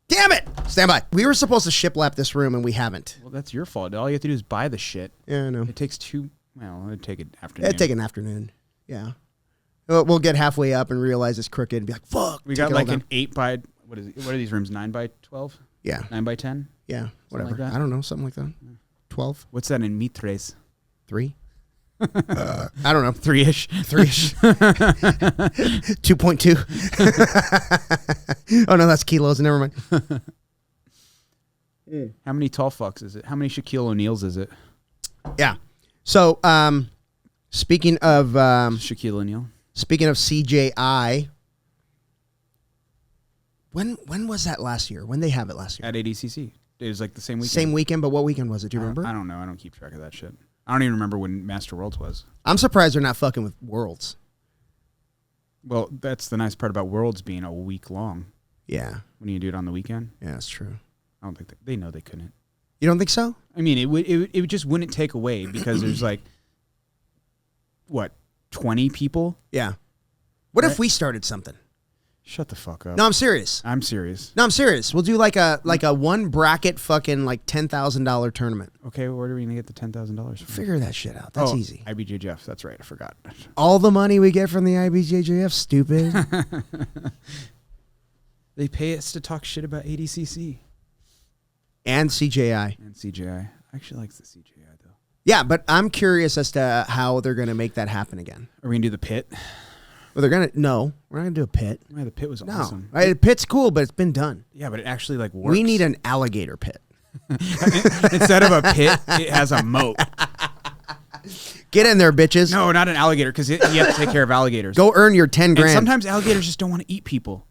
Damn it. Stand by. We were supposed to shiplap this room and we haven't. Well, that's your fault. All you have to do is buy the shit. Yeah, I know. It takes it'd take an afternoon. It'd take an afternoon. Yeah. We'll get halfway up and realize it's crooked and be like, fuck. We got like an 8 by, what is it? What are these rooms? 9 by 12? Yeah. 9 by 10? Yeah. Whatever. Like I don't know. Something like that. 12? What's that in mitres? 3? I don't know. 3-ish. 3-ish. 2.2. Oh, no, that's kilos. Never mind. How many tall fucks is it? How many Shaquille O'Neals is it? Yeah. So, speaking of... Shaquille O'Neal. Speaking of CJI, when was that last year? When they have it last year? At ADCC. It was like the same weekend. Same weekend, but what weekend was it? Do you remember? I don't know. I don't keep track of that shit. I don't even remember when Master Worlds was. I'm surprised they're not fucking with Worlds. Well, that's the nice part about Worlds being a week long. Yeah. When you do it on the weekend. Yeah, that's true. I don't think they know they couldn't. You don't think so? I mean, it just wouldn't take away because there's like, what, 20 people? Yeah. What if we started something? Shut the fuck up. No, I'm serious. I'm serious. No, I'm serious. We'll do like a one bracket fucking like $10,000 tournament. Okay, where are we gonna get the $10,000 from? Figure that shit out. That's easy. IBJJF. That's right. I forgot. All the money we get from the IBJJF, stupid. They pay us to talk shit about ADCC and CJI. And CJI. I actually like the CJI though. Yeah, but I'm curious as to how they're gonna make that happen again. Are we gonna do the pit? Well, we're not gonna do a pit. Yeah, the pit was awesome. Right, the pit's cool, but it's been done. Yeah, but it actually like works. We need an alligator pit. Instead of a pit, it has a moat. Get in there, bitches. No, not an alligator, because you have to take care of alligators. Go earn your 10 grand. And sometimes alligators just don't want to eat people.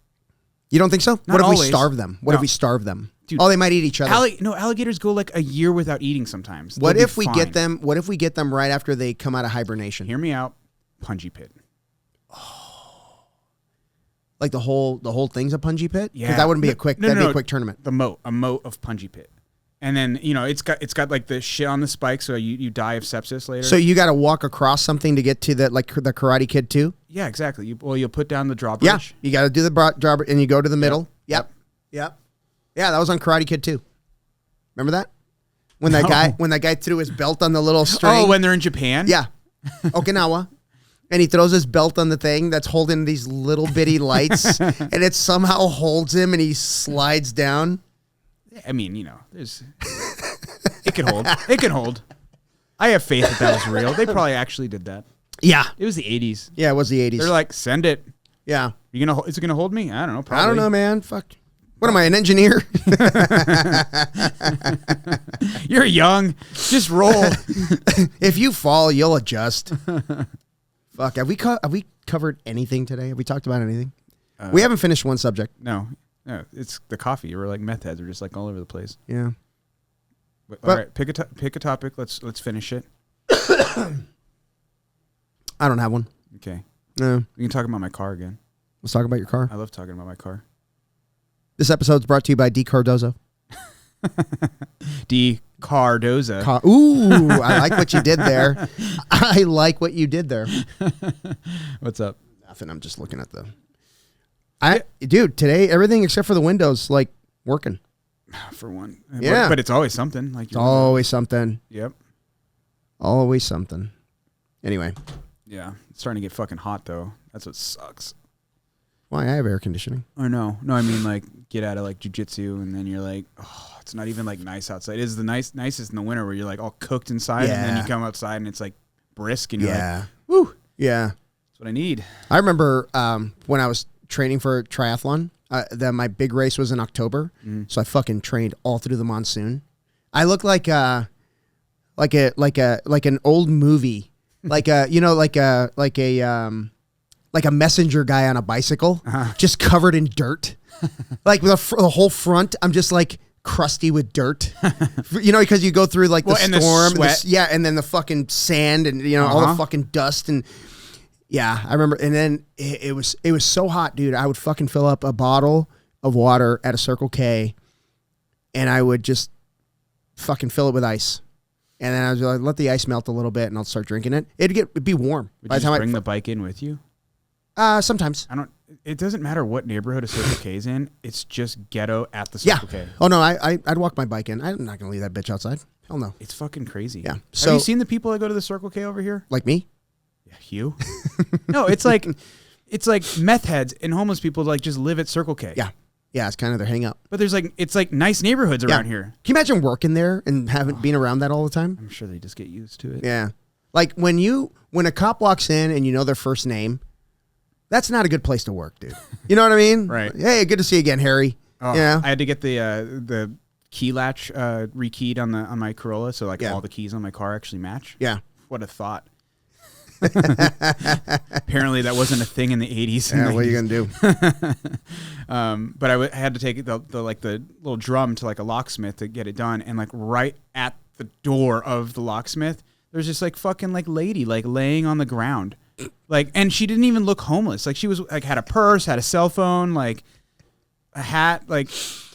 You don't think so? Not what if always. We starve them? What if we starve them? Dude, they might eat each other. Alligators go like a year without eating sometimes. What if we get them? What if we get them right after they come out of hibernation? Hear me out. Punji pit. Like the whole thing's a punji pit? Yeah. Because that wouldn't be a quick. That'd be a quick tournament. A moat of punji pit, and then it's got like the shit on the spike, so you die of sepsis later. So you got to walk across something to get to the Karate Kid 2? Yeah, exactly. You'll put down the drawbridge. Yeah, you got to do the drawbridge, and you go to the middle. Yep. Yeah, that was on Karate Kid 2. Remember that? When that guy threw his belt on the little string. Oh, when they're in Japan. Yeah, Okinawa. And he throws his belt on the thing that's holding these little bitty lights, and it somehow holds him, and he slides down. I mean, there's it can hold. It can hold. I have faith that was real. They probably actually did that. Yeah, it was the 80s. Yeah, it was the 80s. They're like, send it. Yeah, is it gonna hold me? I don't know. Probably. I don't know, man. Fuck. What am I, an engineer? You're young. Just roll. If you fall, you'll adjust. Fuck, have we covered anything today? Have we talked about anything? We haven't finished one subject. No, it's the coffee. We're like meth heads. We're just like all over the place. Yeah. All right, pick a topic. Let's finish it. I don't have one. Okay. No. We can talk about my car again. Let's talk about your car. I love talking about my car. This episode's brought to you by D. Cardozo. D. Cardozo. Ooh, I like what you did there. I like what you did there. What's up? Nothing. I'm just looking at the Dude, today everything except for the windows like working. For one. Yeah. But it's always something. Like it's always something. Yep. Always something. Anyway. Yeah. It's starting to get fucking hot though. That's what sucks. Why? I have air conditioning. Oh no. No, I mean like get out of like jiu-jitsu and then you're like, oh, it's not even like nice outside. It is the nicest in the winter where you're like all cooked inside and then you come outside and it's like brisk and you're like, woo. Yeah. That's what I need. I remember when I was training for a triathlon, that my big race was in October, so I fucking trained all through the monsoon. I look like an old movie, like a messenger guy on a bicycle, just covered in dirt, like the whole front. I'm just like crusty with dirt, because you go through like the storm, and then the fucking sand and all the fucking dust and. Yeah, I remember, and then it was so hot, dude. I would fucking fill up a bottle of water at a Circle K, and I would just fucking fill it with ice, and then I was like, let the ice melt a little bit, and I'll start drinking it. It'd be warm. Would you just bring the bike in with you? Sometimes. It doesn't matter what neighborhood a Circle K's in. It's just ghetto at the Circle K. Oh no, I'd walk my bike in. I'm not gonna leave that bitch outside. Hell no. It's fucking crazy. Yeah. Have you seen the people that go to the Circle K over here? Like me? You? No, it's like meth heads and homeless people like just live at Circle K. Yeah. Yeah, it's kind of their hang up. But it's like nice neighborhoods around here. Can you imagine working there and being around that all the time? I'm sure they just get used to it. Yeah. Like when a cop walks in and you know their first name, that's not a good place to work, dude. You know what I mean? Right. Hey, good to see you again, Harry. Oh, yeah. I had to get the key latch rekeyed on my Corolla, so like all the keys on my car actually match. Yeah. What a thought. Apparently that wasn't a thing in the 80s. Yeah, what are you gonna do? But I had to take the little drum to like a locksmith to get it done, and like right at the door of the locksmith, there's this like fucking like lady like laying on the ground, like, and she didn't even look homeless. Like she was like had a purse, had a cell phone, like a hat, like,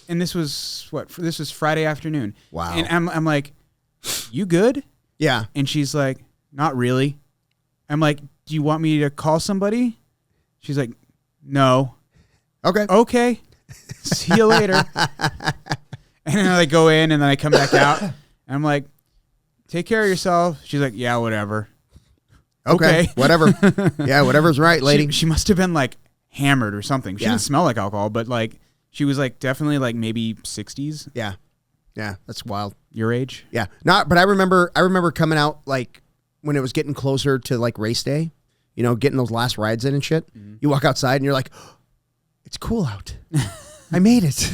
and this was Friday afternoon. Wow. And I'm like, you good? Yeah. And she's like, not really. I'm like, do you want me to call somebody? She's like, no. Okay. See you later. And then I like go in and then I come back out and I'm like, take care of yourself. She's like, yeah, whatever. Okay. Whatever. Yeah, whatever's right, lady. She must have been like hammered or something. She didn't smell like alcohol, but like she was like definitely like maybe 60s. Yeah. Yeah, that's wild. Your age? Yeah. But I remember coming out like when it was getting closer to like race day, getting those last rides in and shit. Mm-hmm. You walk outside and you're like, oh, it's cool out. I made it.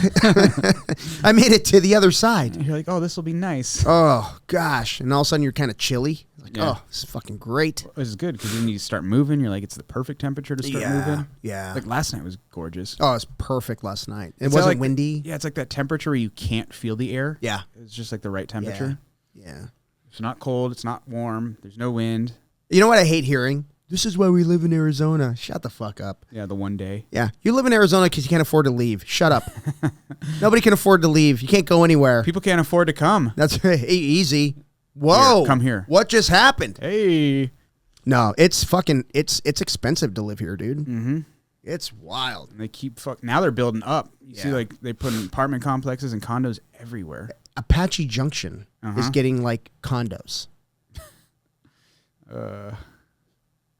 I made it to the other side. And you're like, oh, this will be nice. Oh, gosh. And all of a sudden you're kind of chilly. Like, oh, this is fucking great. Well, this is good because then you start moving. You're like, it's the perfect temperature to start moving. Yeah. Like last night was gorgeous. Oh, it was perfect last night. It wasn't windy. Yeah, it's like that temperature where you can't feel the air. Yeah. It's just like the right temperature. Yeah. It's not cold. It's not warm. There's no wind. You know what I hate hearing? This is why we live in Arizona. Shut the fuck up. Yeah, the one day. Yeah. You live in Arizona because you can't afford to leave. Shut up. Nobody can afford to leave. You can't go anywhere. People can't afford to come. That's easy. Whoa. Here, come here. What just happened? Hey. No, it's expensive to live here, dude. Mm-hmm. It's wild. And they keep now they're building up. You see, like they put in apartment complexes and condos everywhere. Apache Junction is getting like condos.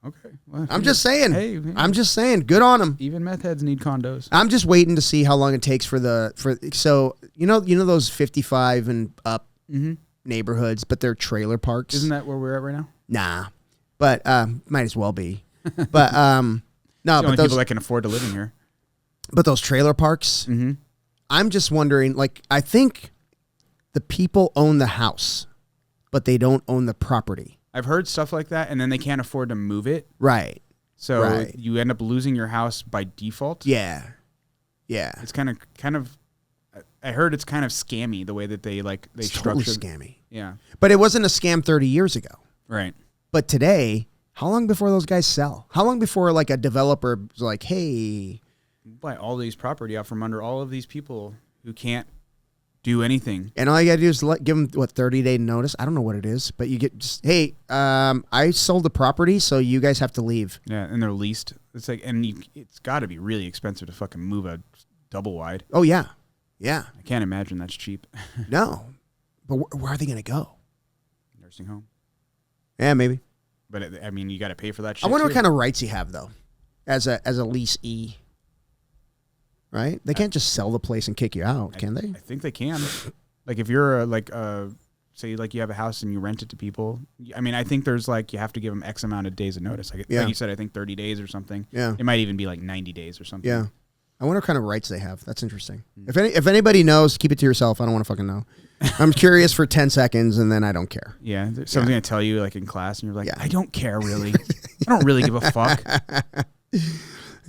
Okay. Well, I'm just saying. Hey, I'm just saying. Good on them. Even meth heads need condos. I'm just waiting to see how long it takes for so those 55 and up neighborhoods, but they're trailer parks. Isn't that where we're at right now? Nah, but might as well be. But no, but those people that can afford to live in here. But those trailer parks, I'm just wondering. Like, I think the people own the house, but they don't own the property. I've heard stuff like that, and then they can't afford to move it. Right. So you end up losing your house by default. Yeah. Yeah. It's kind of. I heard it's kind of scammy the way that they structure. Totally scammy. Yeah. But it wasn't a scam 30 years ago. Right. But today, how long before those guys sell? How long before like a developer is like, hey, buy all these property out from under all of these people who can't do anything. And all you got to do is give them, 30-day notice? I don't know what it is, but you get just, hey, I sold the property, so you guys have to leave. Yeah, and they're leased. It's like, and it's got to be really expensive to fucking move a double wide. Oh, yeah. Yeah. I can't imagine that's cheap. No. But where are they going to go? Nursing home. Yeah, maybe. But, I mean, you got to pay for that shit, I wonder too. what kind of rights you have, though, as a leasee. Right? They can't just sell the place and kick you out, can they? I think they can. Like if you're say like you have a house and you rent it to people. I mean, I think there's like you have to give them X amount of days of notice. Like you said, I think 30 days or something. Yeah. It might even be like 90 days or something. Yeah. I wonder what kind of rights they have. That's interesting. If anybody knows, keep it to yourself. I don't want to fucking know. I'm curious for 10 seconds and then I don't care. Yeah. Someone's going to tell you like in class and you're like, I don't care really. I don't really give a fuck.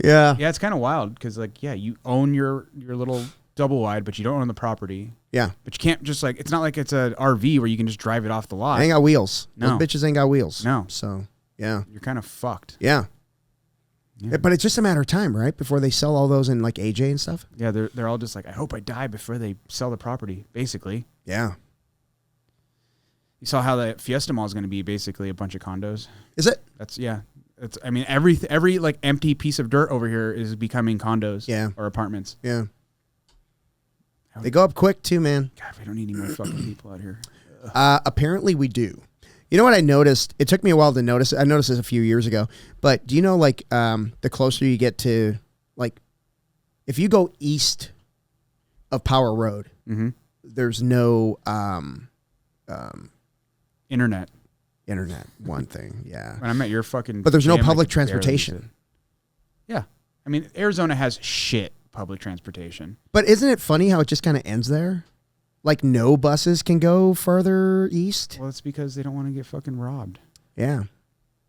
Yeah. Yeah, it's kind of wild because, like, you own your little double wide, but you don't own the property. Yeah. But you can't just, like, it's not like it's an RV where you can just drive it off the lot. They ain't got wheels. No. Those bitches ain't got wheels. No. So, yeah. You're kind of fucked. Yeah. But it's just a matter of time, right? Before they sell all those in, like, AJ and stuff? Yeah, they're all just like, I hope I die before they sell the property, basically. Yeah. You saw how the Fiesta Mall is going to be basically a bunch of condos. Is it? It's, I mean, every like empty piece of dirt over here is becoming condos or apartments. Yeah. They go up quick too, man. God, we don't need any more fucking people out here. Apparently we do. You know what I noticed? It took me a while to notice. I noticed this a few years ago. But do you know, like, the closer you get to, like, if you go east of Power Road, there's no internet. One thing, yeah. When I'm at your fucking... But there's no public transportation. Yeah. I mean, Arizona has shit public transportation. But isn't it funny how it just kind of ends there? Like, no buses can go further east? Well, it's because they don't want to get fucking robbed. Yeah.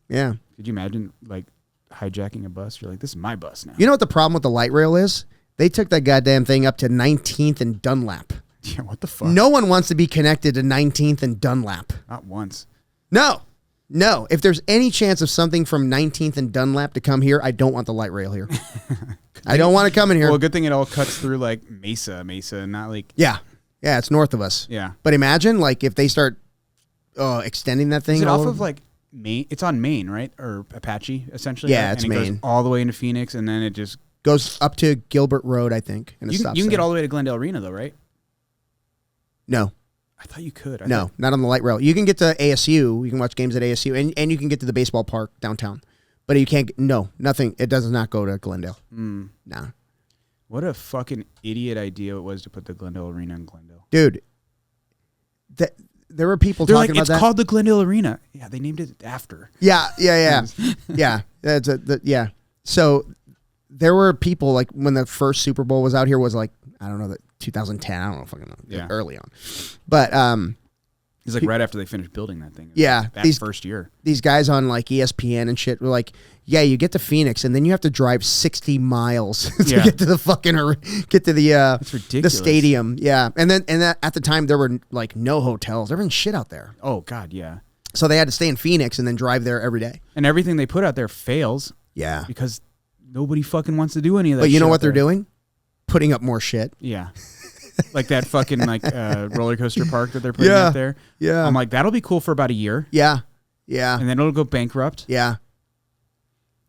Yeah. Could you imagine, like, hijacking a bus? You're like, this is my bus now. You know what the problem with the light rail is? They took that goddamn thing up to 19th and Dunlap. Yeah, what the fuck? No one wants to be connected to 19th and Dunlap. Not once. No. If there's any chance of something from 19th and Dunlap to come here, I don't want the light rail here. I don't want to come in here. Well, good thing it all cuts through like Mesa, not like... Yeah, it's north of us. Yeah. But imagine like if they start extending that thing. Is it off of like Maine? It's on Maine, right? Or Apache, essentially? Yeah, right? it's and it Maine. Goes all the way into Phoenix, and then it just... goes up to Gilbert Road, I think. And you can get all the way to Glendale Arena, though, right? No. I thought you could. No, not on the light rail. You can get to ASU. You can watch games at ASU, and you can get to the baseball park downtown. But you can't. No, nothing. It does not go to Glendale. Nah. What a fucking idiot idea it was to put the Glendale Arena in Glendale, dude. There were people talking about that. It's called the Glendale Arena. Yeah, they named it after. Yeah. Yeah. Yeah. So there were people like when the first Super Bowl was out here was like, I don't know, 2010. I don't know, fucking know. Yeah. Early on. But it's like right after they finished building that thing. Yeah. That first year. These guys on like ESPN and shit were like, yeah, you get to Phoenix and then you have to drive 60 miles to get to the fucking That's ridiculous. the stadium. Yeah. And at the time there were like no hotels. There was shit out there. Oh God, yeah. So they had to stay in Phoenix and then drive there every day. And everything they put out there fails. Yeah. Because nobody fucking wants to do any of that. But you know what they're doing? Putting up more shit. Yeah. Like that fucking like roller coaster park that they're putting out there. Yeah. I'm like, that'll be cool for about a year. Yeah. Yeah. And then it'll go bankrupt. Yeah.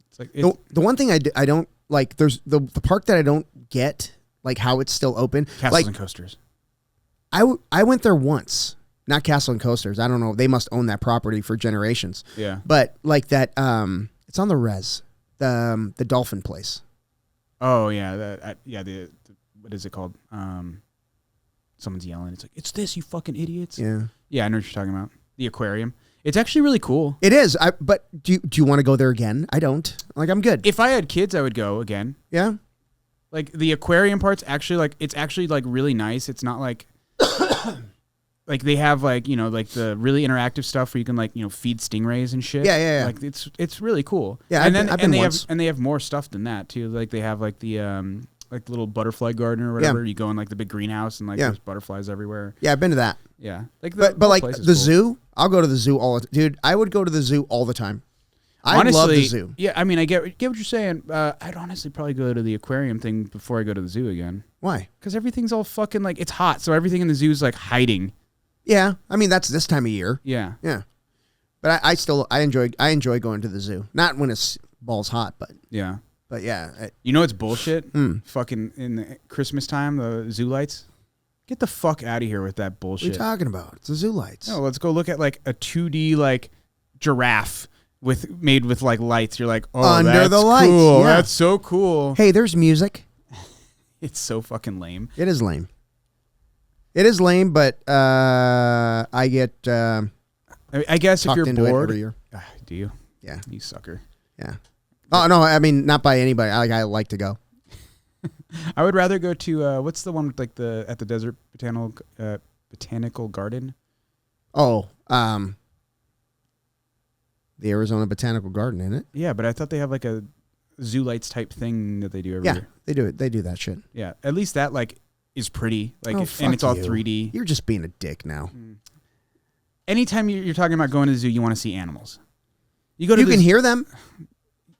It's like the one thing I don't like, there's the park that I don't get, like how it's still open. Castles and Coasters. I went there once. Not Castle and Coasters. I don't know. They must own that property for generations. Yeah. But like that, it's on the res, the dolphin place. Oh yeah, what is it called? Someone's yelling. It's like, it's this, you fucking idiots. Yeah. Yeah, I know what you're talking about. The aquarium. It's actually really cool. It is. But do you want to go there again? I don't. Like, I'm good. If I had kids, I would go again. Yeah. Like the aquarium part's actually like, it's actually like really nice. It's not like like they have like, you know, like the really interactive stuff where you can like, you know, feed stingrays and shit. Yeah. Like it's really cool. Yeah. They have more stuff than that too. Like they have like the little butterfly garden or whatever. You go in like the big greenhouse and like there's butterflies everywhere. Yeah, I've been to that. Yeah. Like but like the zoo, I'll go to the zoo dude, I would go to the zoo all the time. I love the zoo. Yeah, I mean, I get what you're saying. I'd honestly probably go to the aquarium thing before I go to the zoo again. Why? Because everything's all fucking like, it's hot, so everything in the zoo is like hiding. Yeah, I mean that's this time of year. Yeah, yeah. But I enjoy going to the zoo. Not when it's balls hot, but yeah. But yeah, you know it's bullshit. Fucking in the Christmas time, the zoo lights. Get the fuck out of here with that bullshit. What are you talking about? It's the zoo lights. No, let's go look at like a 2D like giraffe made with like lights. You're like, oh, under that's the lights. cool. Yeah. That's so cool. Hey, there's music. It's so fucking lame. It is lame. It is lame, but I get. I guess if you're bored, every year. Do you? Yeah, you sucker. Yeah. Oh no, I mean not by anybody. I like to go. I would rather go to what's the one with like at the desert botanical garden? Oh, the Arizona Botanical Garden, isn't it? Yeah, but I thought they have like a zoo lights type thing that they do every year. They do it. They do that shit. Yeah, at least that like is pretty, like, and it's all 3D. You're just being a dick now. Anytime you're talking about going to the zoo, you want to see animals. You go to you can hear them.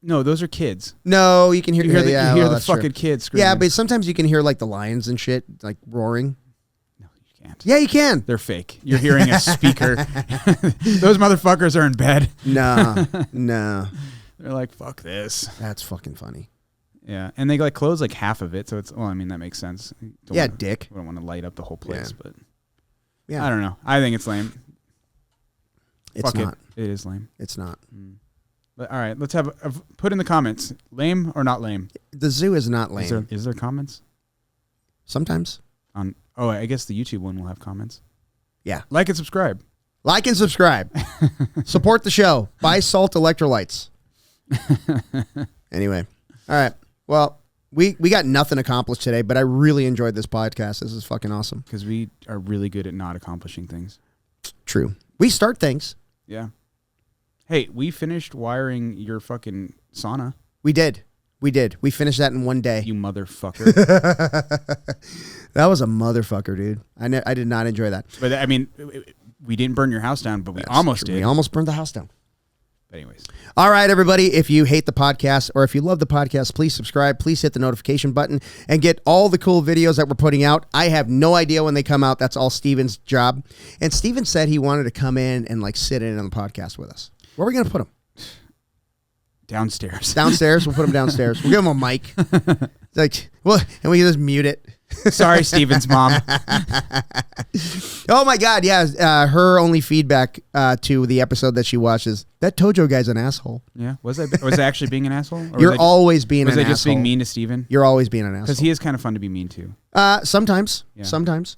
No, those are kids. No, you can hear. You hear the fucking kids screaming. Yeah, but sometimes you can hear like the lions and shit, like roaring. No, you can't. Yeah, you can. They're fake. You're hearing a speaker. Those motherfuckers are in bed. No. They're like, fuck this. That's fucking funny. Yeah, and they like close like half of it, so it's. Well, I mean that makes sense. Dick. We don't want to light up the whole place, but yeah, I don't know. I think it's lame. It's not. It is lame. It's not. But, all right, let's have put in the comments. Lame or not lame? The zoo is not lame. Is there comments? Sometimes. I guess the YouTube one will have comments. Yeah. Like and subscribe. Like and subscribe. Support the show. Buy Salt electrolytes. Anyway. All right. Well, we got nothing accomplished today, but I really enjoyed this podcast. This is fucking awesome. Because we are really good at not accomplishing things. True. We start things. Yeah. Hey, we finished wiring your fucking sauna. We did. We finished that in one day. You motherfucker. That was a motherfucker, dude. I did not enjoy that. But I mean, we didn't burn your house down, but we almost did. We almost burned the house down. But anyways. All right, everybody. If you hate the podcast or if you love the podcast, please subscribe. Please hit the notification button and get all the cool videos that we're putting out. I have no idea when they come out. That's all Steven's job. And Steven said he wanted to come in and like sit in on the podcast with us. Where are we going to put him? Downstairs. Downstairs. We'll put him downstairs. We'll give him a mic. It's like, well, and we can just mute it. Sorry, Steven's mom. Oh my God, yeah. Her only feedback to the episode that she watches, that Tojo guy's an asshole. Yeah, was I actually being an asshole? Or You're always being an asshole. Was I just being mean to Steven? You're always being an asshole. Because he is kind of fun to be mean to. Sometimes. Yeah. Sometimes.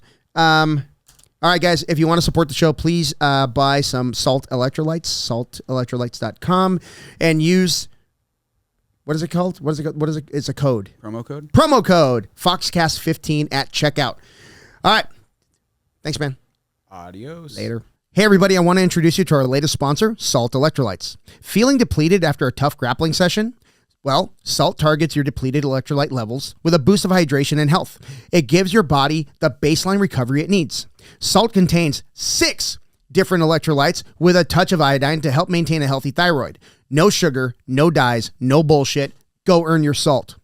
All right, guys, if you want to support the show, please buy some Salt Electrolytes, saltelectrolytes.com, and use, what is it called? What is it? It's a code. Promo code? Promo code Foxcast15 at checkout. All right. Thanks, man. Adios. Later. Hey, everybody, I want to introduce you to our latest sponsor, Salt Electrolytes. Feeling depleted after a tough grappling session? Well, Salt targets your depleted electrolyte levels with a boost of hydration and health. It gives your body the baseline recovery it needs. Salt contains 6 different electrolytes with a touch of iodine to help maintain a healthy thyroid. No sugar, no dyes, no bullshit. Go earn your salt.